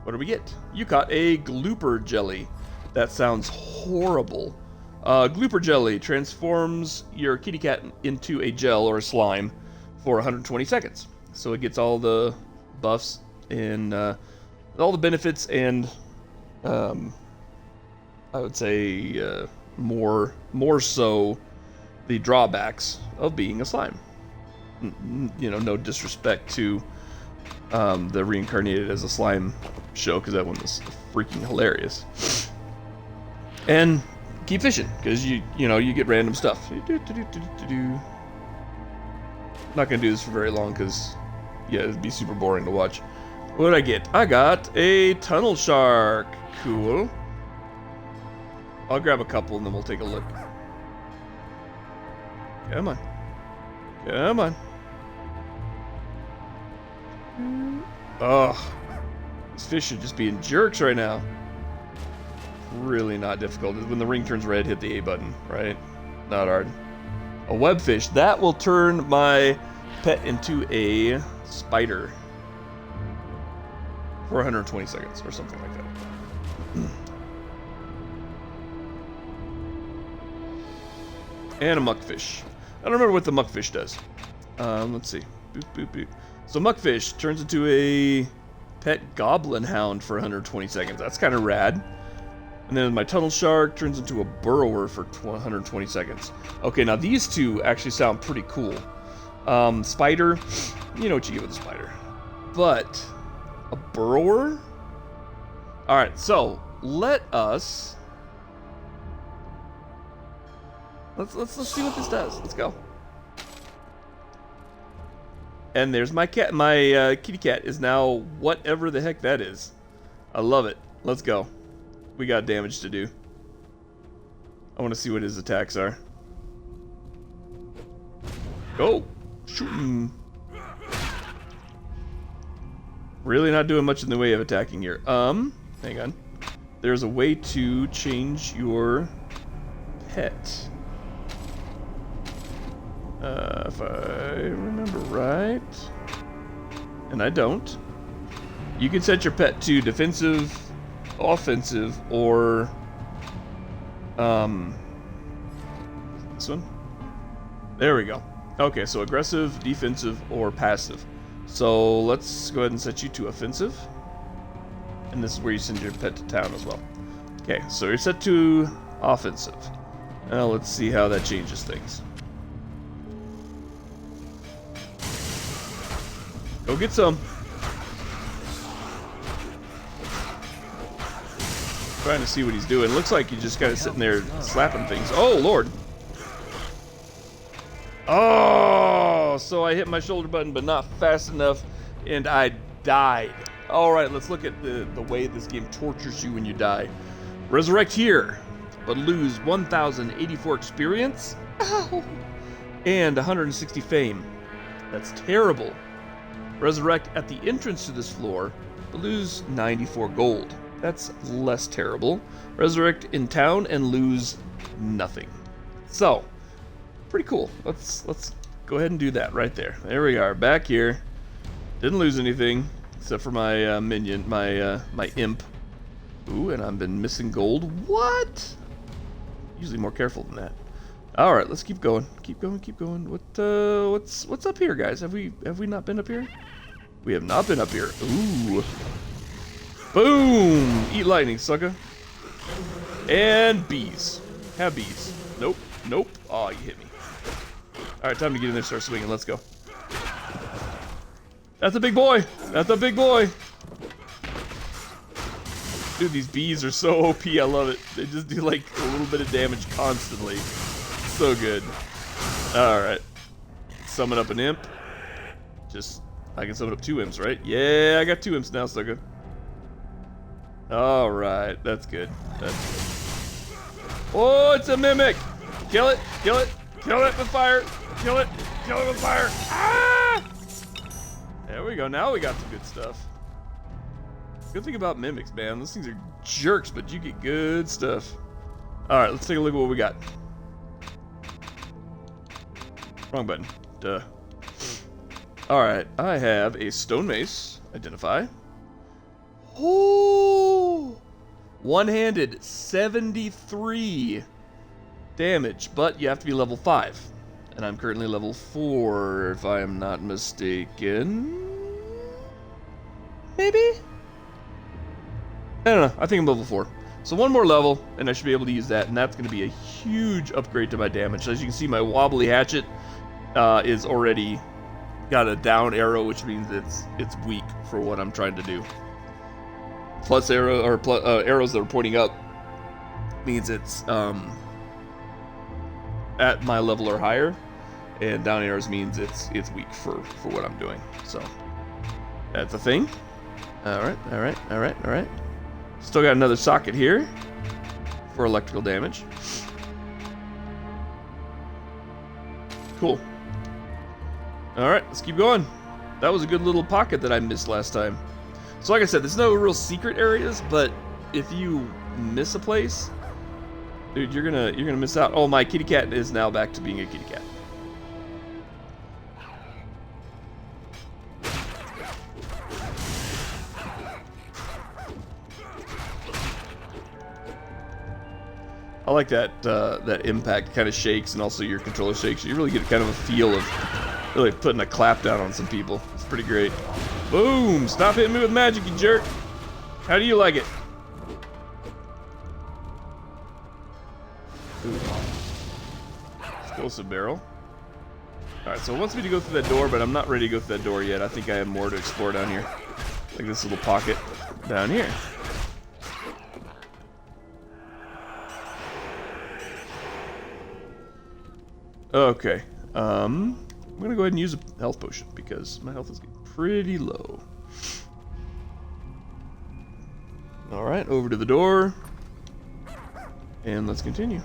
What do we get? You caught a glooper jelly. That sounds horrible. Glooper jelly transforms your kitty cat into a gel or a slime for 120 seconds. So it gets all the buffs and all the benefits and I would say more so the drawbacks of being a slime. You know, no disrespect to the Reincarnated as a Slime show, because that one was freaking hilarious. And keep fishing, because you get random stuff. Not gonna do this for very long, because yeah, it'd be super boring to watch. What did I get? I got a tunnel shark. Cool. I'll grab a couple and then we'll take a look. Come on. Come on. Ugh. These fish should just be in jerks right now. Really not difficult. When the ring turns red, hit the A button, right? Not hard. A webfish. That will turn my pet into a spider. For 120 seconds or something like that. And a muckfish. I don't remember what the muckfish does. Let's see. Boop, boop, boop. So muckfish turns into a pet goblin hound for 120 seconds. That's kind of rad. And then my tunnel shark turns into a burrower for 120 seconds. Okay, now these two actually sound pretty cool. Spider, you know what you get with a spider. But a burrower? Alright, so let us... Let's see what this does. Let's go. And there's my cat. My kitty cat is now whatever the heck that is. I love it. Let's go. We got damage to do. I want to see what his attacks are. Go! Shooting. Really not doing much in the way of attacking here. Hang on. There's a way to change your pet. If I remember right, and I don't, you can set your pet to defensive, offensive, or this one. There we go. Okay, so aggressive, defensive, or passive. So let's go ahead and set you to offensive, and this is where you send your pet to town as well. Okay, so you're set to offensive. Now let's see how that changes things. Go get some. Trying to see what he's doing. Looks like he's just kind of sitting there slapping things. Oh, Lord. Oh, so I hit my shoulder button, but not fast enough, and I died. All right, let's look at the way this game tortures you when you die. Resurrect here, but lose 1,084 experience and 160 fame. That's terrible. Resurrect at the entrance to this floor, but lose 94 gold. That's less terrible. Resurrect in town and lose nothing. So, pretty cool. Let's go ahead and do that right there. There we are, back here. Didn't lose anything except for my minion, my imp. Ooh, and I've been missing gold. What? Usually more careful than that. All right, let's keep going. Keep going. Keep going. What's up here, guys? Have we not been up here? We have not been up here. Ooh. Boom! Eat lightning, sucker. And bees. Have bees. Nope. Nope. Oh, you hit me. All right, time to get in there, start swinging. Let's go. That's a big boy. That's a big boy. Dude, these bees are so OP. I love it. They just do like a little bit of damage constantly. So good. All right. Summon up an imp. I can summon up 2 imps, right? Yeah, I got 2 imps now, sucker. All right, that's good. That's good. Oh, it's a mimic. Kill it. Kill it. Kill it with fire. Kill it. Kill it with fire. Ah! There we go. Now we got the good stuff. Good thing about mimics, man. Those things are jerks, but you get good stuff. All right, let's take a look at what we got. Wrong button. Duh. Alright, I have a stone mace. Identify. Oh! One-handed, 73 damage, but you have to be level 5. And I'm currently level 4, if I am not mistaken. Maybe? I don't know. I think I'm level 4. So one more level, and I should be able to use that, and that's going to be a huge upgrade to my damage. As you can see, my wobbly hatchet is already got a down arrow, which means it's weak for what I'm trying to do. Plus arrow or arrows that are pointing up means it's at my level or higher, and down arrows means it's weak for what I'm doing. So that's a thing. All right. Still got another socket here for electrical damage. Cool. Alright, let's keep going. That was a good little pocket that I missed last time. So like I said, there's no real secret areas, but if you miss a place, dude, you're gonna miss out. Oh, my kitty cat is now back to being a kitty cat. I like that impact kind of shakes, and also your controller shakes. You really get kind of a feel of really putting a clap down on some people. It's pretty great. Boom! Stop hitting me with magic, you jerk. How do you like it? Ooh. Explosive barrel. Alright, so it wants me to go through that door, but I'm not ready to go through that door yet. I think I have more to explore down here. Like this little pocket down here. Okay. I'm gonna go ahead and use a health potion because my health is getting pretty low. All right, over to the door, and let's continue.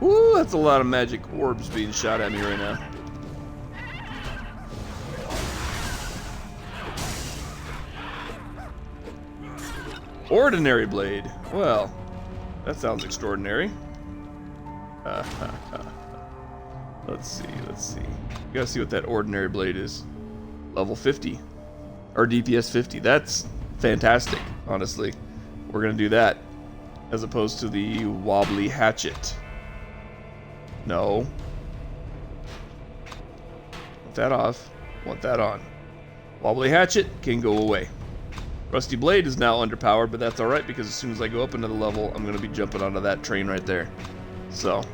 Ooh, that's a lot of magic orbs being shot at me right now. Ordinary blade. Well, that sounds extraordinary. Let's see. You gotta see what that ordinary blade is. Level 50. Or DPS 50. That's fantastic, honestly. We're gonna do that. As opposed to the wobbly hatchet. No. Want that off. Want that on. Wobbly hatchet can go away. Rusty blade is now underpowered, but that's alright because as soon as I go up another level, I'm going to be jumping onto that train right there. So.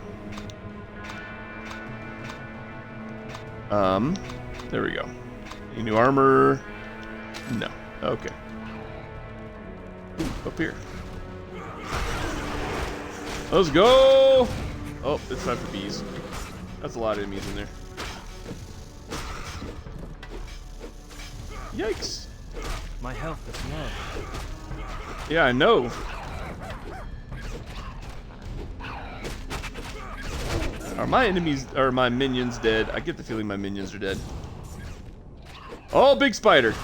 There we go. Any new armor? No. Okay. Ooh, up here. Let's go! Oh, it's time for bees. That's a lot of enemies in there. Yikes. My health is low. Yeah, I know. Are my enemies, are my minions dead? I get the feeling my minions are dead. Oh, big spider.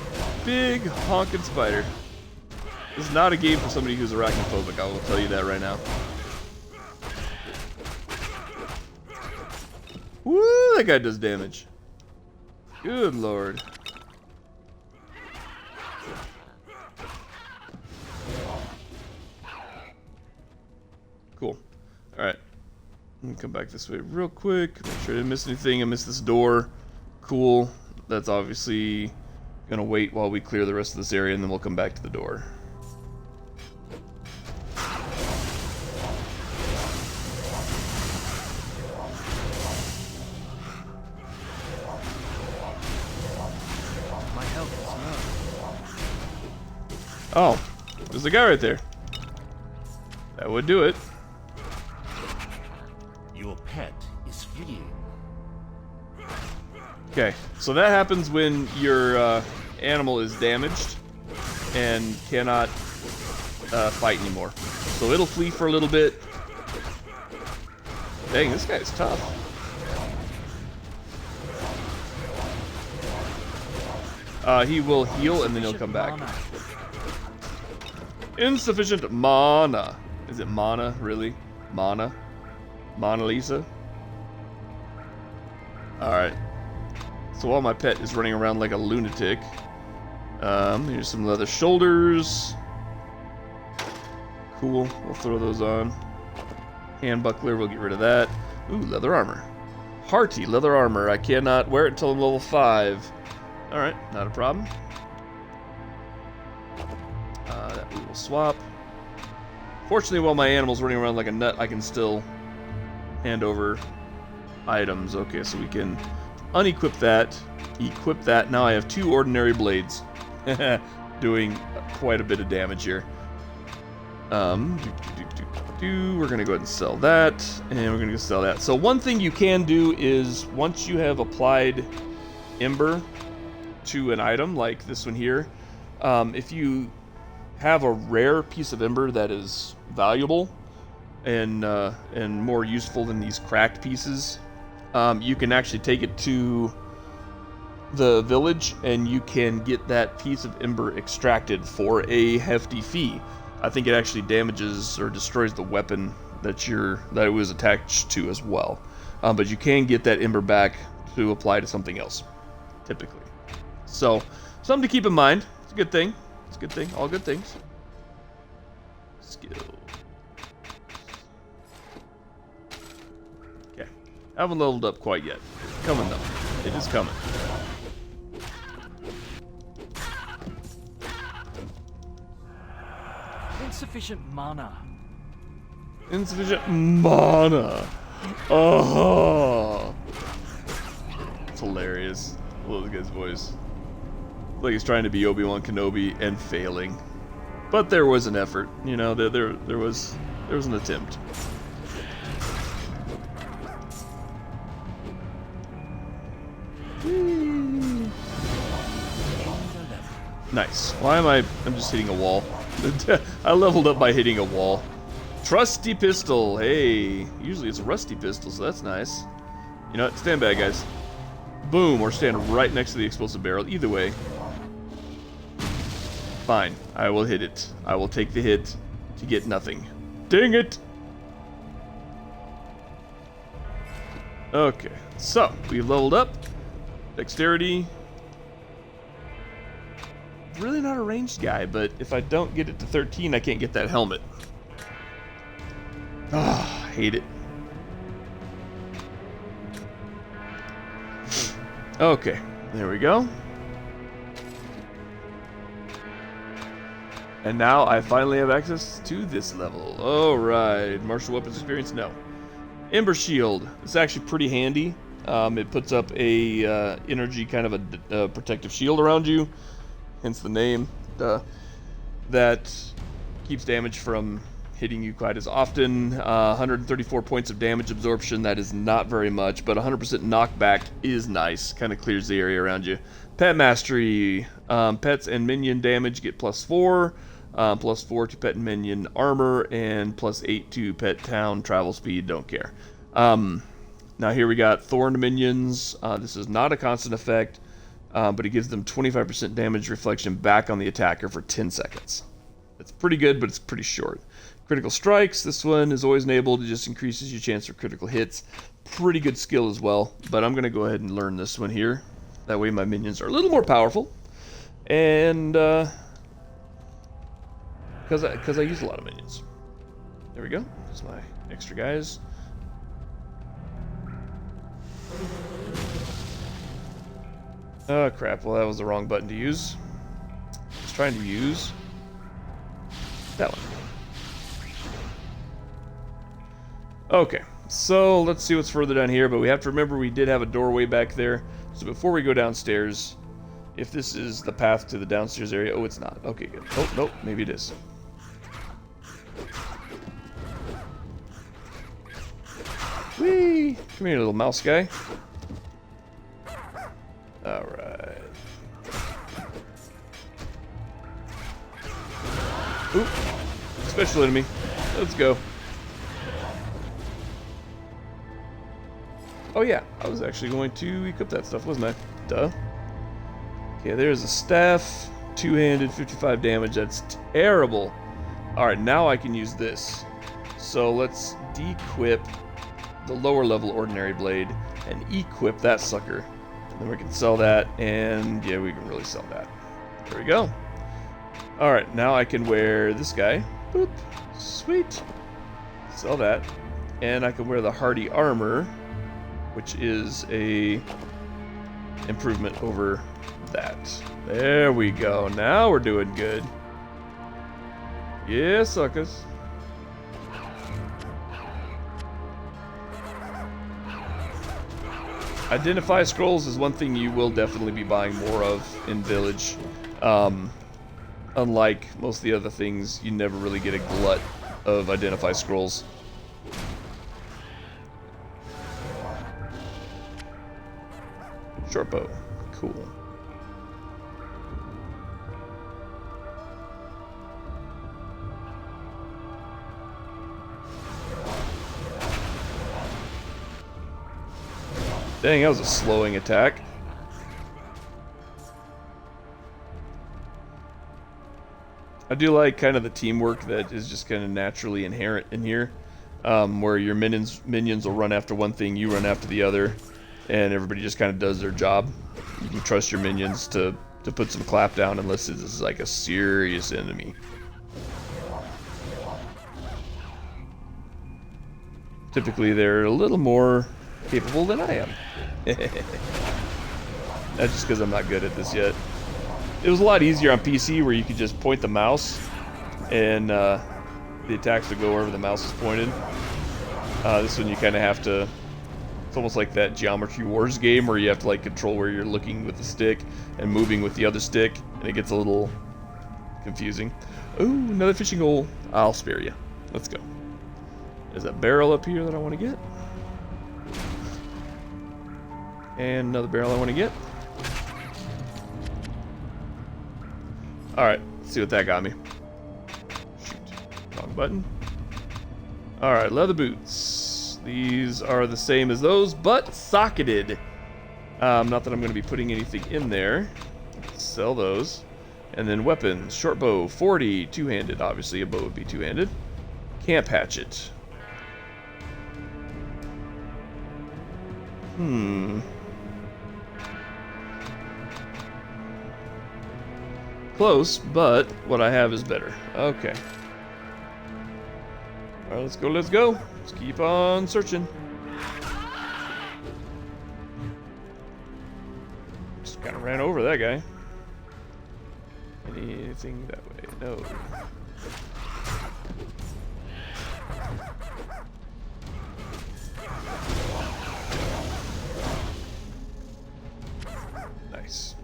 Big honking spider. This is not a game for somebody who's arachnophobic, I will tell you that right now. Woo, that guy does damage. Good lord. Cool. Alright. Let me come back this way real quick. Make sure I didn't miss anything. I missed this door. Cool. That's obviously gonna wait while we clear the rest of this area and then we'll come back to the door. Oh, there's a guy right there. That would do it. Your pet is fleeing. Okay, so that happens when your animal is damaged and cannot fight anymore. So it'll flee for a little bit. Dang, this guy's tough. He will heal and then he'll come back. Insufficient mana. Is it mana, really? Mana? Mona Lisa? Alright. So while my pet is running around like a lunatic, here's some leather shoulders. Cool, we'll throw those on. Hand buckler, we'll get rid of that. Ooh, leather armor. Hearty leather armor. I cannot wear it until I'm level 5. Alright, not a problem. That we will swap. Fortunately, while my animal's running around like a nut, I can still hand over items. Okay, so we can unequip that, equip that. Now I have 2 ordinary blades. Doing quite a bit of damage here. We're gonna go ahead and sell that, and we're gonna sell that. So one thing you can do is, once you have applied Ember to an item, like this one here, if you have a rare piece of Ember that is valuable and more useful than these cracked pieces, you can actually take it to the village and you can get that piece of Ember extracted for a hefty fee. I think it actually damages or destroys the weapon that it was attached to as well. But you can get that Ember back to apply to something else, typically. So, something to keep in mind. It's a good thing. It's a good thing. All good things. Skill. Okay. I haven't leveled up quite yet. It's coming though. It is coming. Insufficient mana. Insufficient mana. Oh. hilarious. I love this guy's voice. Like he's trying to be Obi-Wan Kenobi and failing. But there was an effort, you know, there was an attempt. Nice. Why am I'm just hitting a wall. I leveled up by hitting a wall. Trusty pistol. Hey, usually it's a rusty pistol, so that's nice. You know what? Stand back, guys. Boom, or stand right next to the explosive barrel. Either way. Fine. I will hit it. I will take the hit to get nothing. Dang it! Okay, so we've leveled up. Dexterity. Really not a ranged guy, but if I don't get it to 13, I can't get that helmet. Ah, hate it. Okay, there we go. And now I finally have access to this level. Alright, martial weapons experience, no. Ember Shield, it's actually pretty handy. It puts up a energy kind of a protective shield around you. Hence the name. That keeps damage from hitting you quite as often. 134 points of damage absorption, that is not very much, but 100% knockback is nice. Kind of clears the area around you. Pet Mastery. Pets and minion damage get +4. +4 to pet and minion armor, and +8 to pet town travel speed, don't care. Now here we got Thorned minions. This is not a constant effect. But it gives them 25% damage reflection back on the attacker for 10 seconds. It's pretty good, but it's pretty short. Critical strikes, this one is always enabled. It just increases your chance for critical hits. Pretty good skill as well, but I'm going to go ahead and learn this one here. That way my minions are a little more powerful. And, because I use a lot of minions. There we go. That's my extra guys. Oh crap, well that was the wrong button to use. I was trying to use that one. Okay, so let's see what's further down here, but we have to remember we did have a doorway back there. So before we go downstairs, if this is the path to the downstairs area, oh it's not. Okay, good. Oh, nope, maybe it is. Whee! Come here, little mouse guy. Alright. Oop. Special enemy. Let's go. Oh yeah, I was actually going to equip that stuff, wasn't I? Duh. Okay, there's a staff. Two-handed, 55 damage. That's terrible. Alright, now I can use this. So let's de-equip the lower level ordinary blade and equip that sucker. And then we can sell that, and yeah, we can really sell that. There we go. Alright, now I can wear this guy. Boop. Sweet. Sell that. And I can wear the hardy armor, which is a improvement over that. There we go. Now we're doing good. Yeah, suckers. Identify scrolls is one thing you will definitely be buying more of in Village. Unlike most of the other things, you never really get a glut of Identify scrolls. Short bow. Cool. Dang, that was a slowing attack. I do like kind of the teamwork that is just kind of naturally inherent in here, where your minions will run after one thing, you run after the other, and everybody just kind of does their job. You can trust your minions to put some clap down unless this is like a serious enemy. Typically, they're a little more capable than I am. That's just because I'm not good at this yet. It was a lot easier on PC where you could just point the mouse and the attacks would go wherever the mouse is pointed. This one you kind of have to It's almost like that Geometry Wars game where you have to like control where you're looking with the stick and moving with the other stick, and it gets a little confusing. Ooh, another fishing hole. I'll spare you. Let's go. There's a barrel up here that I want to get. And another barrel I want to get. Alright, let's see what that got me. Shoot. Wrong button. Alright, leather boots. These are the same as those, but socketed. Not that I'm going to be putting anything in there. Sell those. And then weapons. Short bow, 40. Two-handed. Obviously, a bow would be two-handed. Camp hatchet. Close, but what I have is better. Okay. Alright, let's go, let's go. Let's keep on searching. Just kind of ran over that guy. Anything that way? No. Nice.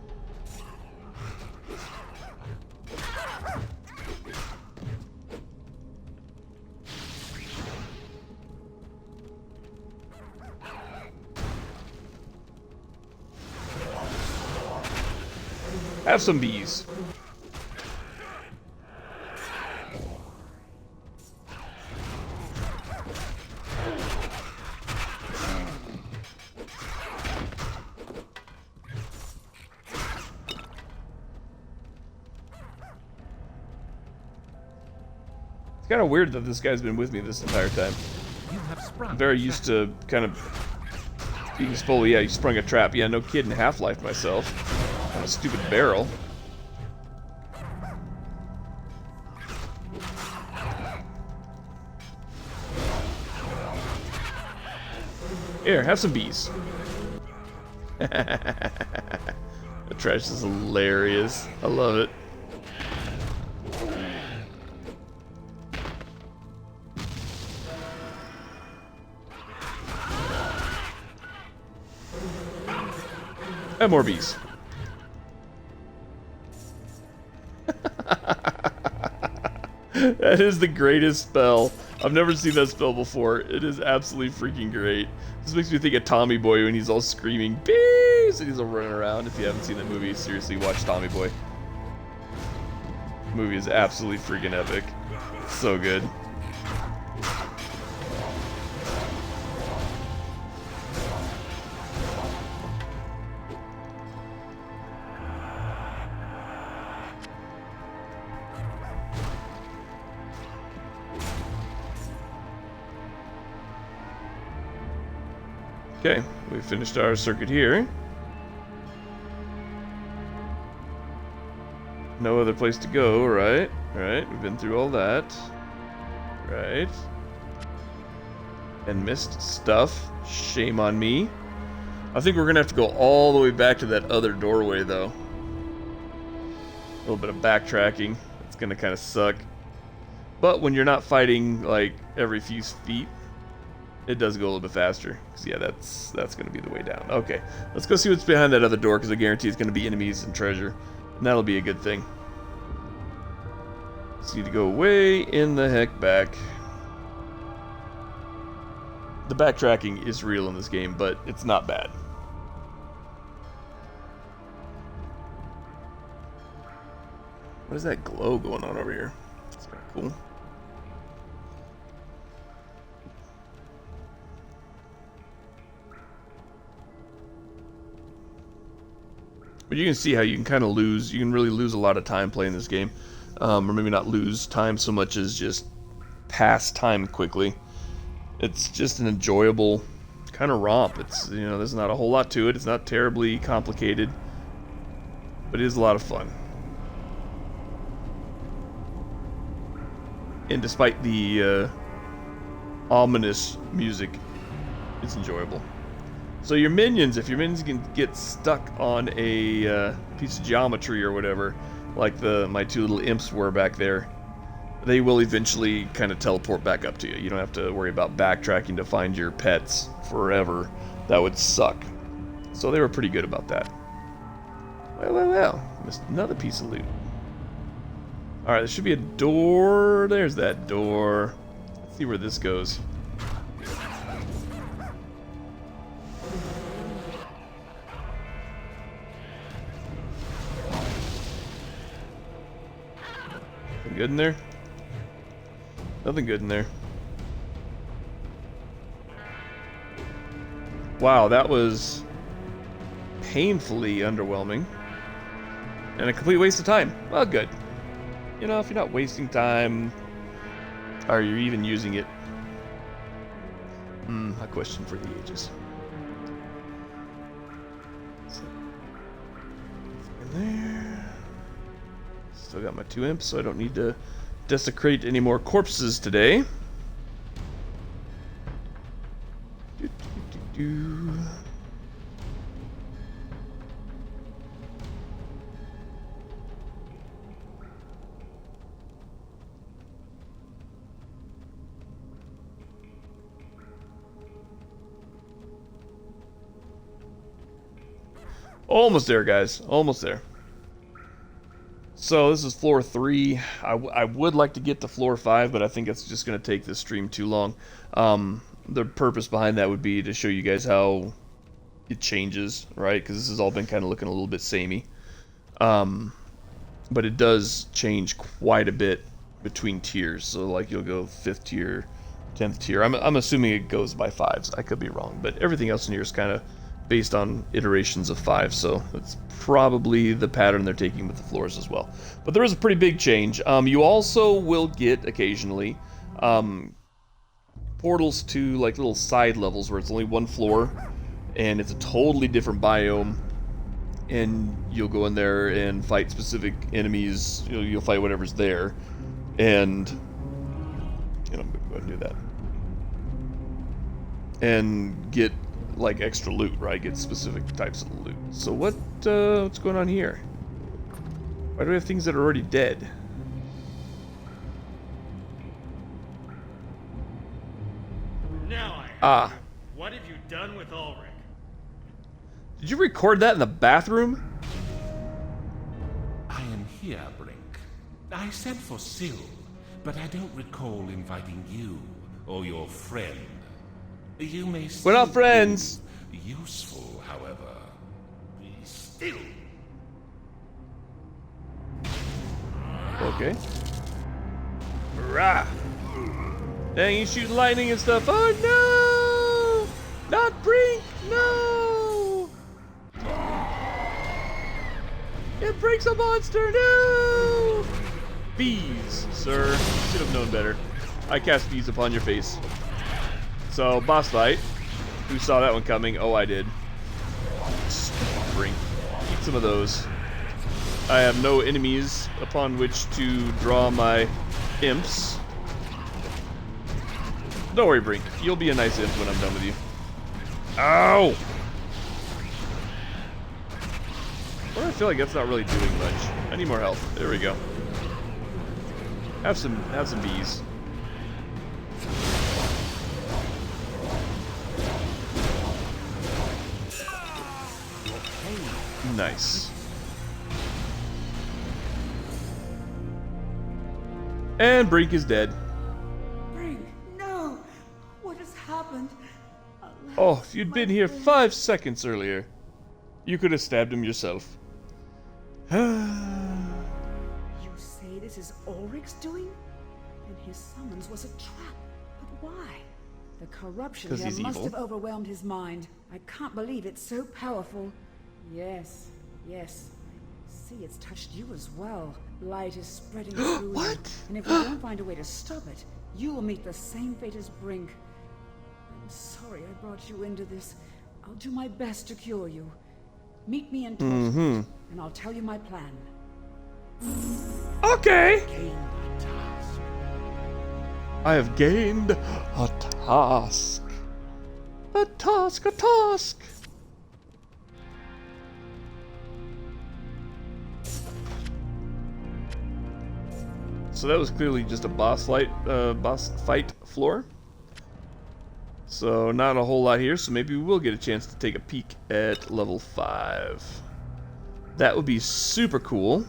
Have some bees. It's kind of weird that this guy's been with me this entire time. You have sprung. I'm very used to kind of being fully, yeah, you sprung a trap. Yeah, no kidding, Half-Life myself. On a stupid barrel. Here, have some bees. The trash is hilarious. I love it. And more bees. That is the greatest spell. I've never seen that spell before. It is absolutely freaking great. This makes me think of Tommy Boy when he's all screaming bees and he's all running around. If you haven't seen that movie, seriously watch Tommy Boy. The movie is absolutely freaking epic. So good. Okay, we finished our circuit here. No other place to go, right? Right, we've been through all that. Right. And missed stuff. Shame on me. I think we're gonna have to go all the way back to that other doorway, though. A little bit of backtracking. It's gonna kind of suck. But when you're not fighting, like, every few feet, it does go a little bit faster. Cause yeah, that's gonna be the way down. Okay, let's go see what's behind that other door, because I guarantee it's gonna be enemies and treasure, and that'll be a good thing. Just need to go way in the heck back. The backtracking is real in this game, but it's not bad. What is that glow going on over here? That's kind of cool. But you can see how you can kind of lose, you can really lose a lot of time playing this game. Or maybe not lose time so much as just pass time quickly. It's just an enjoyable kind of romp. It's, you know, there's not a whole lot to it. It's not terribly complicated. But it is a lot of fun. And despite the ominous music, it's enjoyable. So your minions, if your minions can get stuck on a piece of geometry or whatever, like my two little imps were back there, they will eventually kind of teleport back up to you. You don't have to worry about backtracking to find your pets forever. that would suck. So they were pretty good about that. Well. Missed another piece of loot. Alright, there should be a door. There's that door. Let's see where this goes. Nothing good in there? Nothing good in there. Wow, that was painfully underwhelming. And a complete waste of time. Well, good. You know, if you're not wasting time, or you're even using it. A question for the ages. In there. Still got my 2 imps, so I don't need to desecrate any more corpses today. Almost there, guys. Almost there. So this is floor 3. I would like to get to floor 5, but I think it's just going to take this stream too long. The purpose behind that would be to show you guys how it changes, right? Because this has all been kind of looking a little bit samey. But it does change quite a bit between tiers. So like you'll go 5th tier, 10th tier. I'm assuming it goes by 5s. I could be wrong, but everything else in here is kind of based on iterations of 5, so it's probably the pattern they're taking with the floors as well. But there is a pretty big change. You also will get occasionally portals to like little side levels where it's only one floor and it's a totally different biome, and you'll go in there and fight specific enemies. You'll fight whatever's there, and I'm gonna go ahead and do that and get like extra loot, right? Get specific types of loot. So what's going on here? Why do we have things that are already dead? Now I Ah. What have you done with Ulrich? Did you record that in the bathroom? I am here, Brink. I sent for Syl, but I don't recall inviting you or your friend. You may We're not friends. be useful, however. Be still. Okay. Rah! Dang, he's shooting lightning and stuff. Oh no! Not Brink! No! It breaks a monster! No! Bees, sir. Should have known better. I cast bees upon your face. So, boss fight. Who saw that one coming? Oh, I did. Stupid Brink. Eat some of those. I have no enemies upon which to draw my imps. Don't worry, Brink. You'll be a nice imp when I'm done with you. Ow! Well, I feel like that's not really doing much. I need more health. There we go. Have some bees. Nice. And Brink is dead. Brink, no! What has happened? Oh, if you'd been here 5 seconds earlier, you could have stabbed him yourself. You say this is Ulrich's doing? Then his summons was a trap. But why? The corruption 'Cause here he's must evil. have overwhelmed his mind. I can't believe it's so powerful. Yes. I see it's touched you as well. Light is spreading through you. What? And if we don't find a way to stop it, you will meet the same fate as Brink. I'm sorry I brought you into this. I'll do my best to cure you. Meet me in Torchlight, and I'll tell you my plan. Okay. Gain a task. I have gained a task. A task. So that was clearly just a boss fight floor. So not a whole lot here, so maybe we will get a chance to take a peek at level 5. That would be super cool.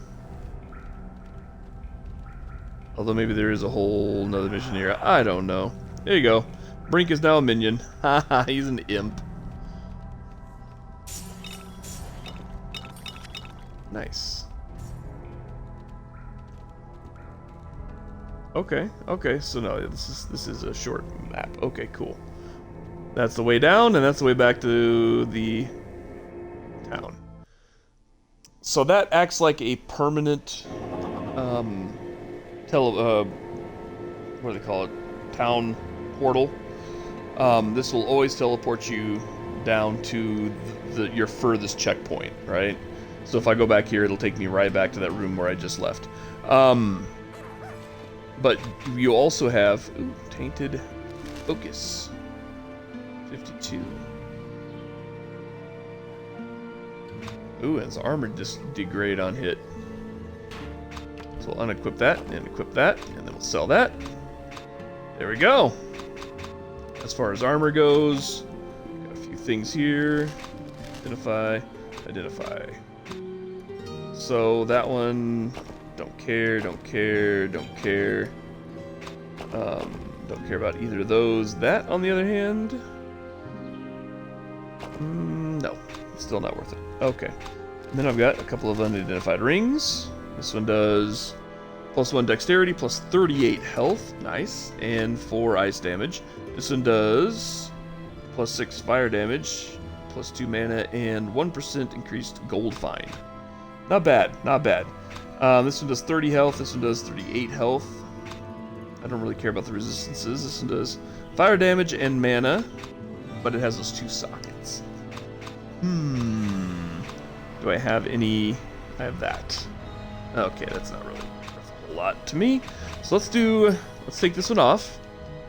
Although maybe there is a whole nother mission here. I don't know. There you go. Brink is now a minion. Haha, he's an imp. Nice. Okay, so no, this is a short map. Okay, cool. That's the way down, and that's the way back to the town. So that acts like a permanent, what do they call it? Town portal. This will always teleport you down to your furthest checkpoint, right? So if I go back here, it'll take me right back to that room where I just left. But you also have tainted focus. 52. Ooh, and his armor just degrade on hit. So we'll unequip that and equip that, and then we'll sell that. There we go. As far as armor goes, got a few things here. Identify. So that one, don't care. Don't care about either of those. That, on the other hand, no, still not worth it. Okay. And then I've got a couple of unidentified rings. This one does +1 dexterity, plus 38 health. Nice. And 4 ice damage. This one does +6 fire damage, +2 mana, and 1% increased gold fine. Not bad, not bad. This one does 30 health. This one does 38 health. I don't really care about the resistances. This one does fire damage and mana, but it has those 2 sockets. Do I have any? I have that. Okay, that's not really worth a whole lot to me. So let's take this one off.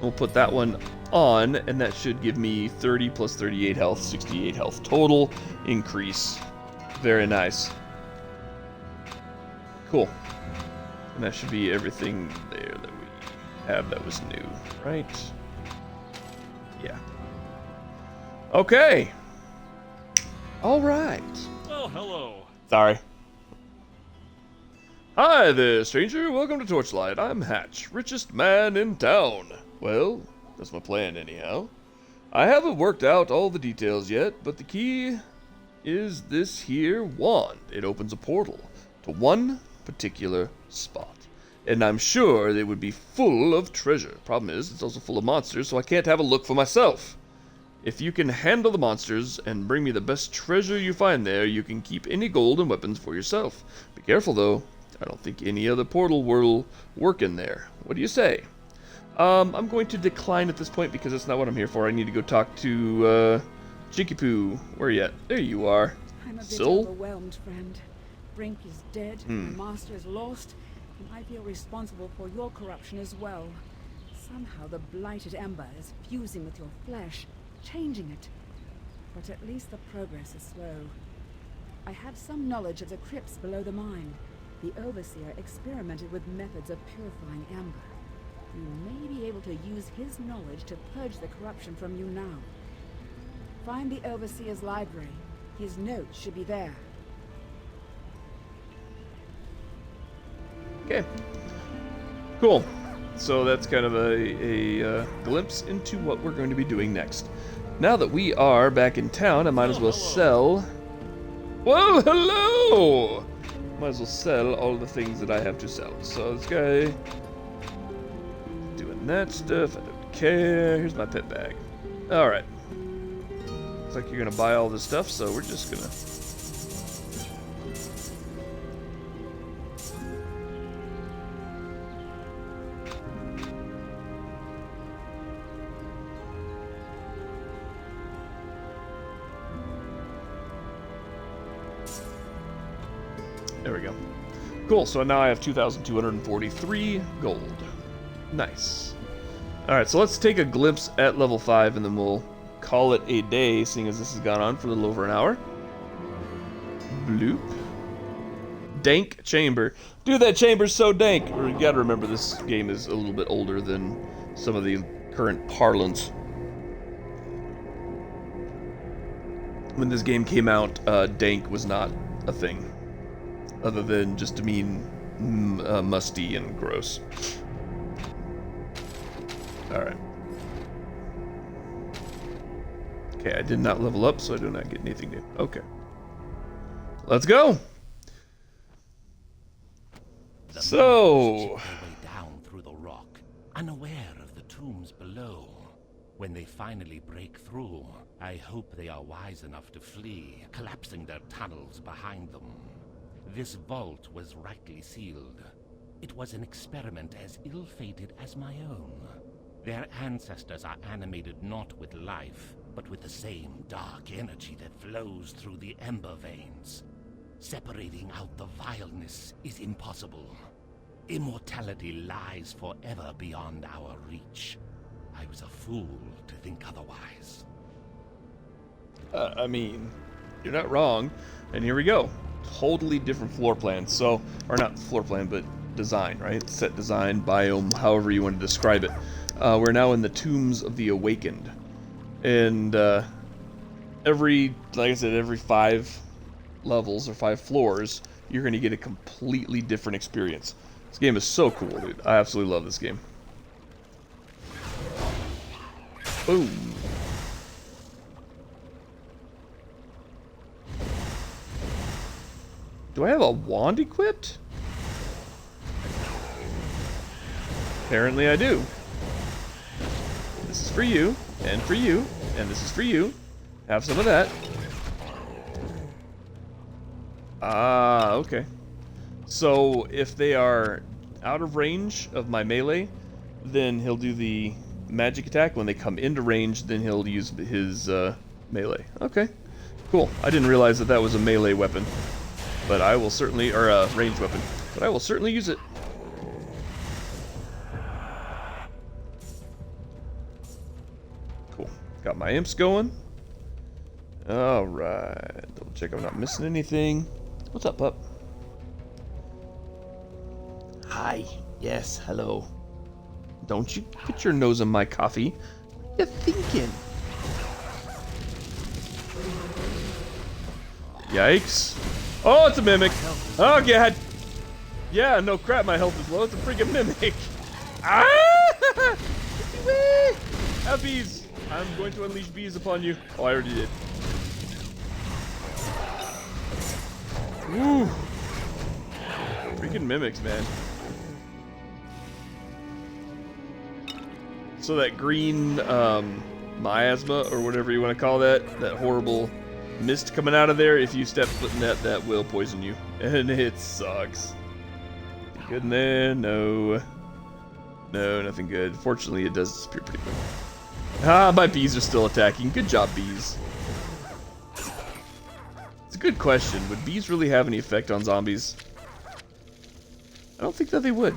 We'll put that one on, and that should give me 30 plus 38 health, 68 health total increase. Very nice. Cool. And that should be everything there that we have that was new, right? Yeah. Okay. All right. Oh, hello. Sorry. Hi there, stranger. Welcome to Torchlight. I'm Hatch, richest man in town. Well, that's my plan anyhow. I haven't worked out all the details yet, but the key is this here wand. It opens a portal to one particular spot. And I'm sure they would be full of treasure. Problem is, it's also full of monsters, so I can't have a look for myself. If you can handle the monsters and bring me the best treasure you find there, you can keep any gold and weapons for yourself. Be careful though. I don't think any other portal will work in there. What do you say? I'm going to decline at this point because that's not what I'm here for. I need to go talk to, Jinky-Poo. Where are you at? There you are. I'm a bit Syl? overwhelmed, friend. Brink is dead, my master is lost, and I feel responsible for your corruption as well. Somehow the blighted ember is fusing with your flesh, changing it. But at least the progress is slow. I have some knowledge of the crypts below the mine. The Overseer experimented with methods of purifying amber. You may be able to use his knowledge to purge the corruption from you now. Find the Overseer's library. His notes should be there. Okay. Cool. So that's kind of a glimpse into what we're going to be doing next. Now that we are back in town, I might as well sell... Whoa, hello! Might as well sell all the things that I have to sell. So this guy... doing that stuff, I don't care. Here's my pet bag. Alright. Looks like you're gonna buy all this stuff, so we're just gonna... There we go. Cool, so now I have 2,243 gold. Nice. Alright, so let's take a glimpse at level 5 and then we'll call it a day, seeing as this has gone on for a little over an hour. Bloop. Dank chamber. Dude, that chamber's so dank. You gotta remember this game is a little bit older than some of the current parlance. when this game came out, dank was not a thing, other than just to mean musty and gross. Alright. Okay, I did not level up, so I do not get anything new. Okay. Let's go! So... down through the rock, unaware of the tombs below. When they finally break through, I hope they are wise enough to flee, collapsing their tunnels behind them. This vault was rightly sealed. It was an experiment as ill-fated as my own. Their ancestors are animated not with life, but with the same dark energy that flows through the ember veins. Separating out the vileness is impossible. Immortality lies forever beyond our reach. I was a fool to think otherwise. I mean, you're not wrong. And here we go. Totally different floor plan. So, or not floor plan, but design, right? Set design, biome, however you want to describe it. We're now in the Tombs of the Awakened. And like I said, every 5 levels or 5 floors, you're going to get a completely different experience. This game is so cool, dude. I absolutely love this game. Boom. Do I have a wand equipped? Apparently I do. This is for you, and for you, and this is for you. Have some of that. Ah, okay. So if they are out of range of my melee, then he'll do the magic attack. When they come into range, then he'll use his melee. Okay, cool. I didn't realize that that was a melee weapon, but I will certainly, or a ranged weapon, but I will certainly use it. Cool. Got my imps going. All right. Double check I'm not missing anything. What's up, pup? Hi. Yes, hello. Don't you put your nose in my coffee. What you thinking? Yikes. Oh, it's a mimic. Oh, God. Yeah, no crap, my health is low. It's a freaking mimic. Ah! Have bees. I'm going to unleash bees upon you. Oh, I already did. Woo. Freaking mimics, man. So that green miasma, or whatever you want to call that horrible mist coming out of there, if you step foot in that, that will poison you. And it sucks. Anything good in there? No. No, nothing good. Fortunately, it does disappear pretty quick. Ah, my bees are still attacking. Good job, bees. It's a good question. Would bees really have any effect on zombies? I don't think that they would.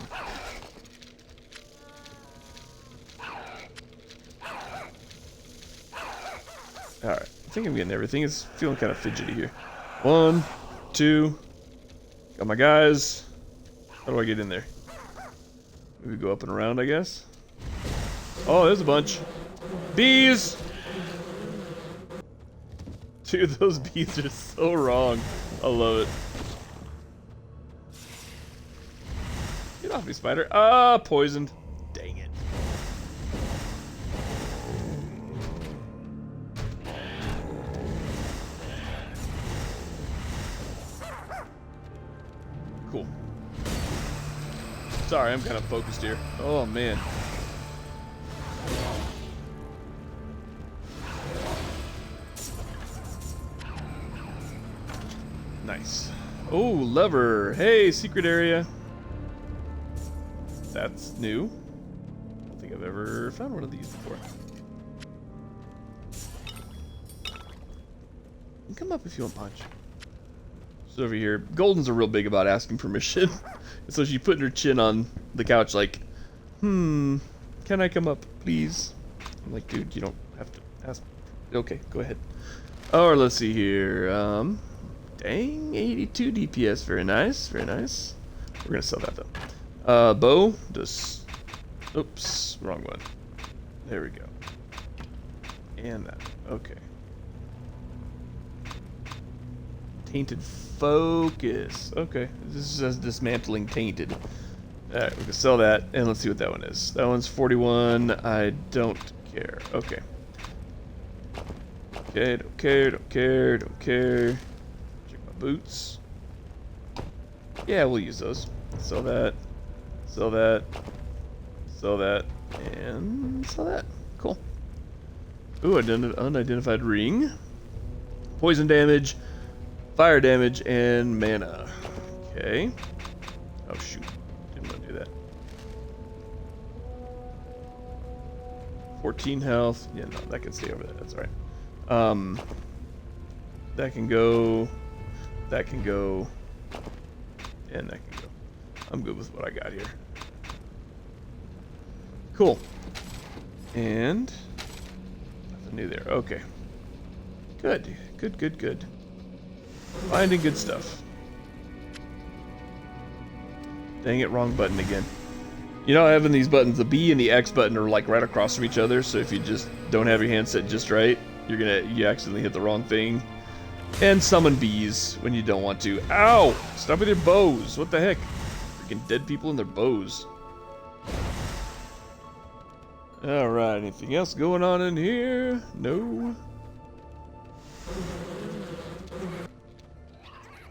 Alright, I think I'm getting everything. It's feeling kind of fidgety here. 1, 2. Got my guys. How do I get in there? Maybe go up and around, I guess. Oh, there's a bunch. Bees! Dude, those bees are so wrong. I love it. Get off me, spider. Ah, poisoned. Dang it. Cool. Sorry, I'm kind of focused here. Oh, man. Nice. Oh, lever. Hey, secret area. That's new. I don't think I've ever found one of these before. You can come up if you want punch. So over here, Golden's are real big about asking permission. So she's putting her chin on the couch like, can I come up, please? I'm like, dude, you don't have to ask. Okay, go ahead. Or let's see here. Dang, 82 DPS. Very nice, very nice. We're gonna sell that though. Bow does. Oops, wrong one. There we go. And that. Okay. Tainted focus. Okay, this says dismantling tainted. Alright, we can sell that, and let's see what that one is. That one's 41. I don't care. Okay. Okay, don't care, don't care, don't care. Check my boots. Yeah, we'll use those. Sell that. Sell that. Sell that. And sell that. Cool. Ooh, unidentified ring. Poison damage, fire damage, and mana. Okay. Oh, shoot. Didn't want to do that. 14 health. Yeah, no, that can stay over there. That's alright. That can go. That can go. And that can go. I'm good with what I got here. Cool. And nothing new there. Okay. Good. Good, good, good. Finding good stuff. Dang it, wrong button again. You know, having these buttons, the B and the X button are like right across from each other, so if you just don't have your hand set just right, you accidentally hit the wrong thing. And summon bees when you don't want to. Ow! Stop with your bows. What the heck? Freaking dead people and their bows. Alright, anything else going on in here? No.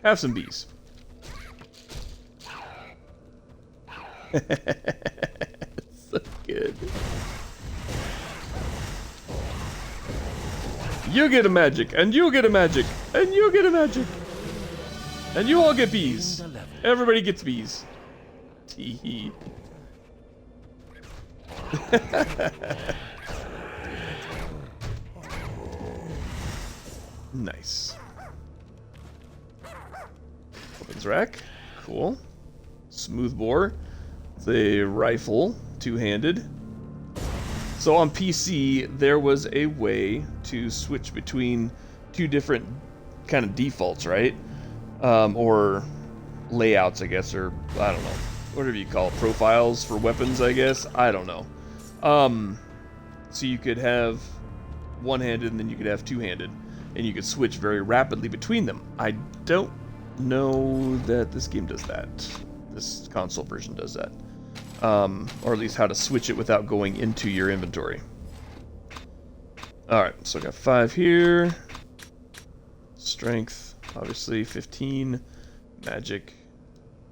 Have some bees. So good. You get a magic, and you get a magic, and you get a magic. And you all get bees. Everybody gets bees. Tee-hee. Nice. Weapons rack. Cool. Smooth bore. It's a rifle, two-handed. So on PC, there was a way to switch between two different kind of defaults, right? Or layouts, I guess, or I don't know. Whatever you call it. Profiles for weapons, I guess. I don't know. So you could have one-handed and then you could have two-handed. And you could switch very rapidly between them. I don't know that this game does that. This console version does that. Or at least how to switch it without going into your inventory. Alright, so I got 5 here. Strength, obviously, 15. Magic,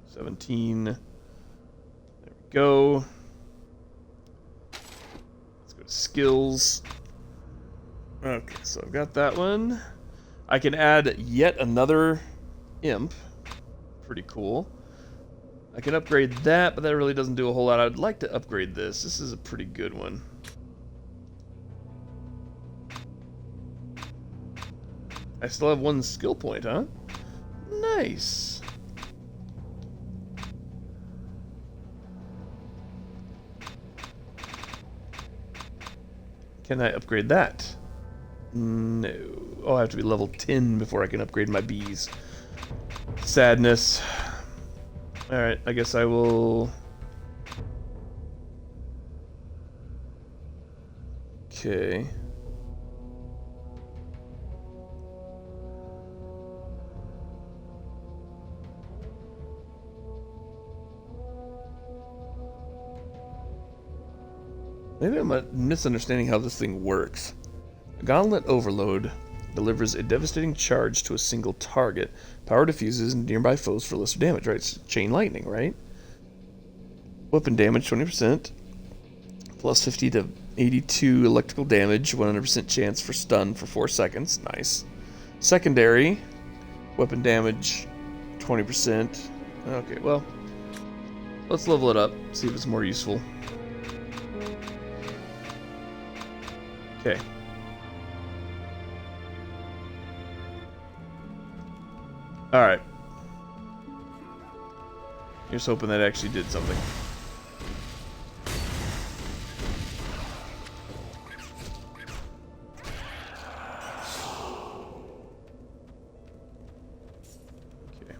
17. There we go. Let's go to skills. Okay, so I've got that one. I can add yet another imp. Pretty cool. I can upgrade that, but that really doesn't do a whole lot. I'd like to upgrade this. This is a pretty good one. I still have 1 skill point, huh? Nice. Can I upgrade that? No. Oh, I have to be level 10 before I can upgrade my bees. Sadness. Alright, I guess I will... Okay. Maybe I'm misunderstanding how this thing works. Gauntlet Overload delivers a devastating charge to a single target. Power diffuses nearby foes for lesser damage, right? It's chain lightning, right? Weapon damage, 20%. Plus 50 to 82 electrical damage, 100% chance for stun for 4 seconds. Nice. Secondary, weapon damage, 20%. Okay, well, let's level it up, see if it's more useful. Okay. Alright. Here's hoping that actually did something. Okay.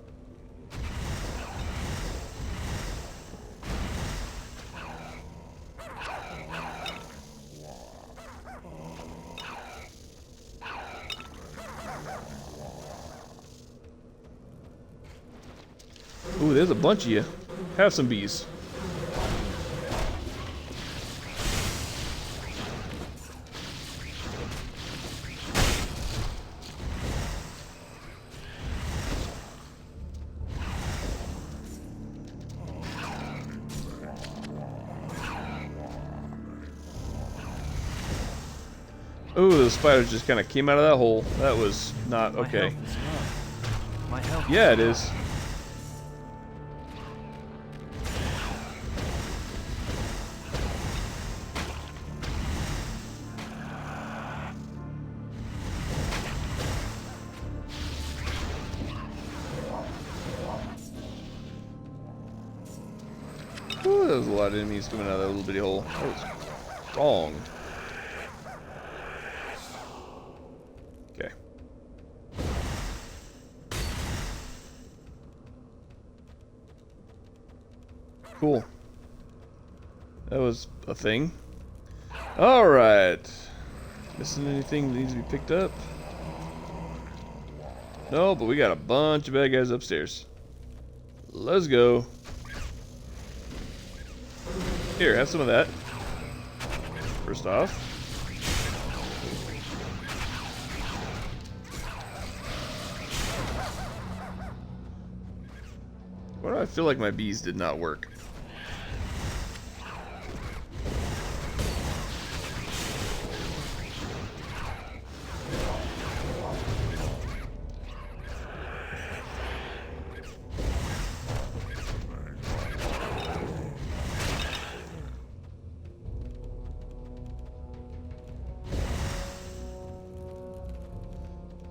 there's a bunch of you. Have some bees. Ooh, the spiders just kind of came out of that hole. That was not okay. My health Yeah, it is. Ooh, there was a lot of enemies coming out of that little bitty hole. That was strong. Okay. Cool. That was a thing. Alright. Missing anything that needs to be picked up? No, but we got a bunch of bad guys upstairs. Let's go. Here, have some of that. First off. Why do I feel like my bees did not work?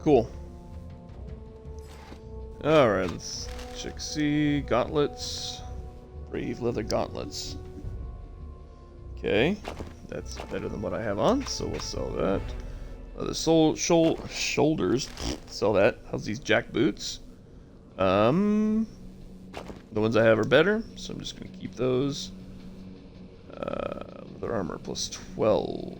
Cool. Alright, let's check C. Gauntlets. Brave leather gauntlets. Okay. That's better than what I have on, so we'll sell that. The shoulders. Sell that. How's these jack boots? The ones I have are better, so I'm just gonna keep those. Leather armor plus 12.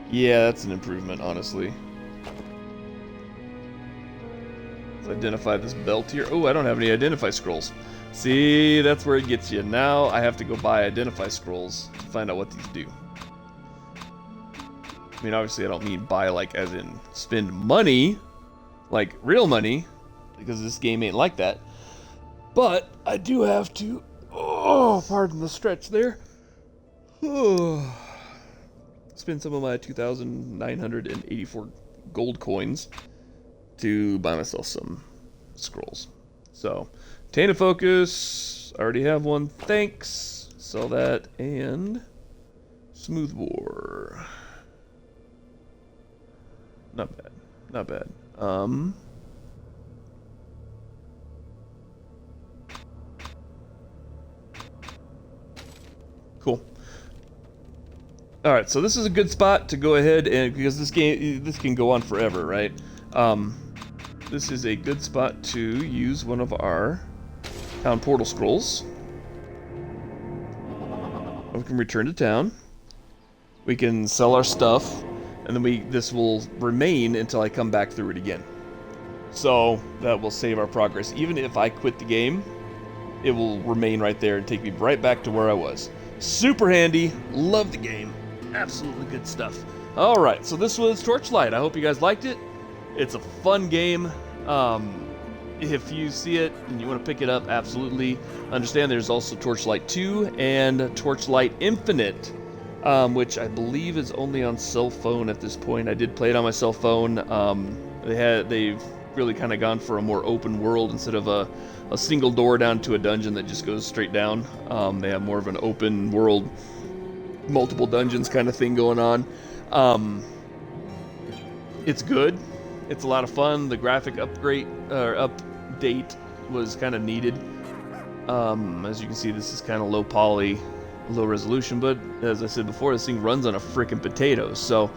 Yeah, that's an improvement, honestly. Let's identify this belt here. Oh, I don't have any identify scrolls. See, that's where it gets you. Now I have to go buy identify scrolls to find out what these do. I mean, obviously I don't mean buy like as in spend money, like real money, because this game ain't like that. But I do have to, oh, pardon the stretch there. Spend some of my 2,984 gold coins to buy myself some scrolls. So, Tainted Focus, I already have one, thanks. Sell that, and Smooth Bore. Not bad, not bad. Cool. Alright, so this is a good spot to go ahead and, because this can go on forever, right? This is a good spot to use one of our town portal scrolls. We can return to town. We can sell our stuff, and then this will remain until I come back through it again. So that will save our progress. Even if I quit the game, it will remain right there and take me right back to where I was. Super handy. Love the game. Absolutely good stuff. Alright, so this was Torchlight. I hope you guys liked it. It's a fun game. If you see it and you want to pick it up, absolutely. Understand there's also Torchlight 2 and Torchlight Infinite, which I believe is only on cell phone at this point. I did play it on my cell phone. They've really kind of gone for a more open world instead of a single door down to a dungeon that just goes straight down. They have more of an open world, multiple dungeons kind of thing going on. It's good. It's a lot of fun. The graphic update was kind of needed. As you can see, this is kind of low poly, low resolution, but as I said before, this thing runs on a freaking potato. So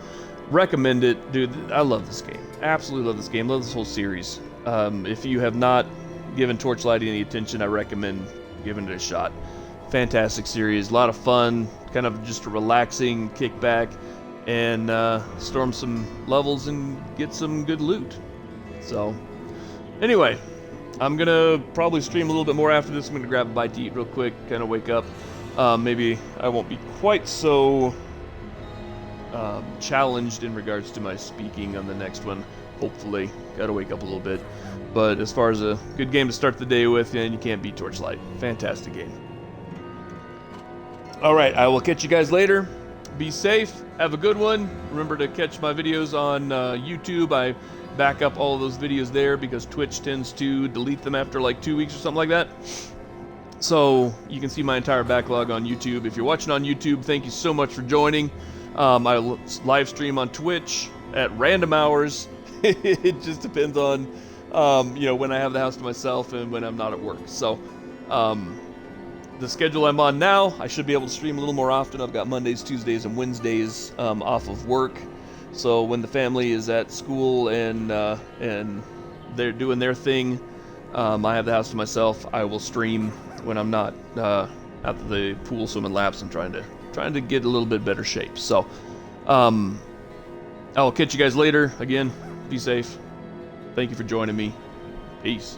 recommend it. Dude, I love this game. Absolutely love this game. Love this whole series. If you have not given Torchlight any attention, I recommend giving it a shot. Fantastic series, a lot of fun, kind of just a relaxing kickback, and storm some levels and get some good loot. So, anyway, I'm gonna probably stream a little bit more after this. I'm gonna grab a bite to eat real quick, kind of wake up. Maybe I won't be quite so challenged in regards to my speaking on the next one. Hopefully, gotta wake up a little bit. But as far as a good game to start the day with, and you can't beat Torchlight. Fantastic game. Alright, I will catch you guys later. Be safe. Have a good one. Remember to catch my videos on YouTube. I back up all of those videos there because Twitch tends to delete them after like 2 weeks or something like that. So you can see my entire backlog on YouTube. If you're watching on YouTube, thank you so much for joining. I live stream on Twitch at random hours. It just depends on when I have the house to myself and when I'm not at work. So the schedule I'm on now, I should be able to stream a little more often. I've got Mondays, Tuesdays, and Wednesdays off of work. So when the family is at school and they're doing their thing, I have the house to myself. I will stream when I'm not at the pool swimming laps and trying to get a little bit better shape. So I'll catch you guys later. Again, be safe. Thank you for joining me. Peace.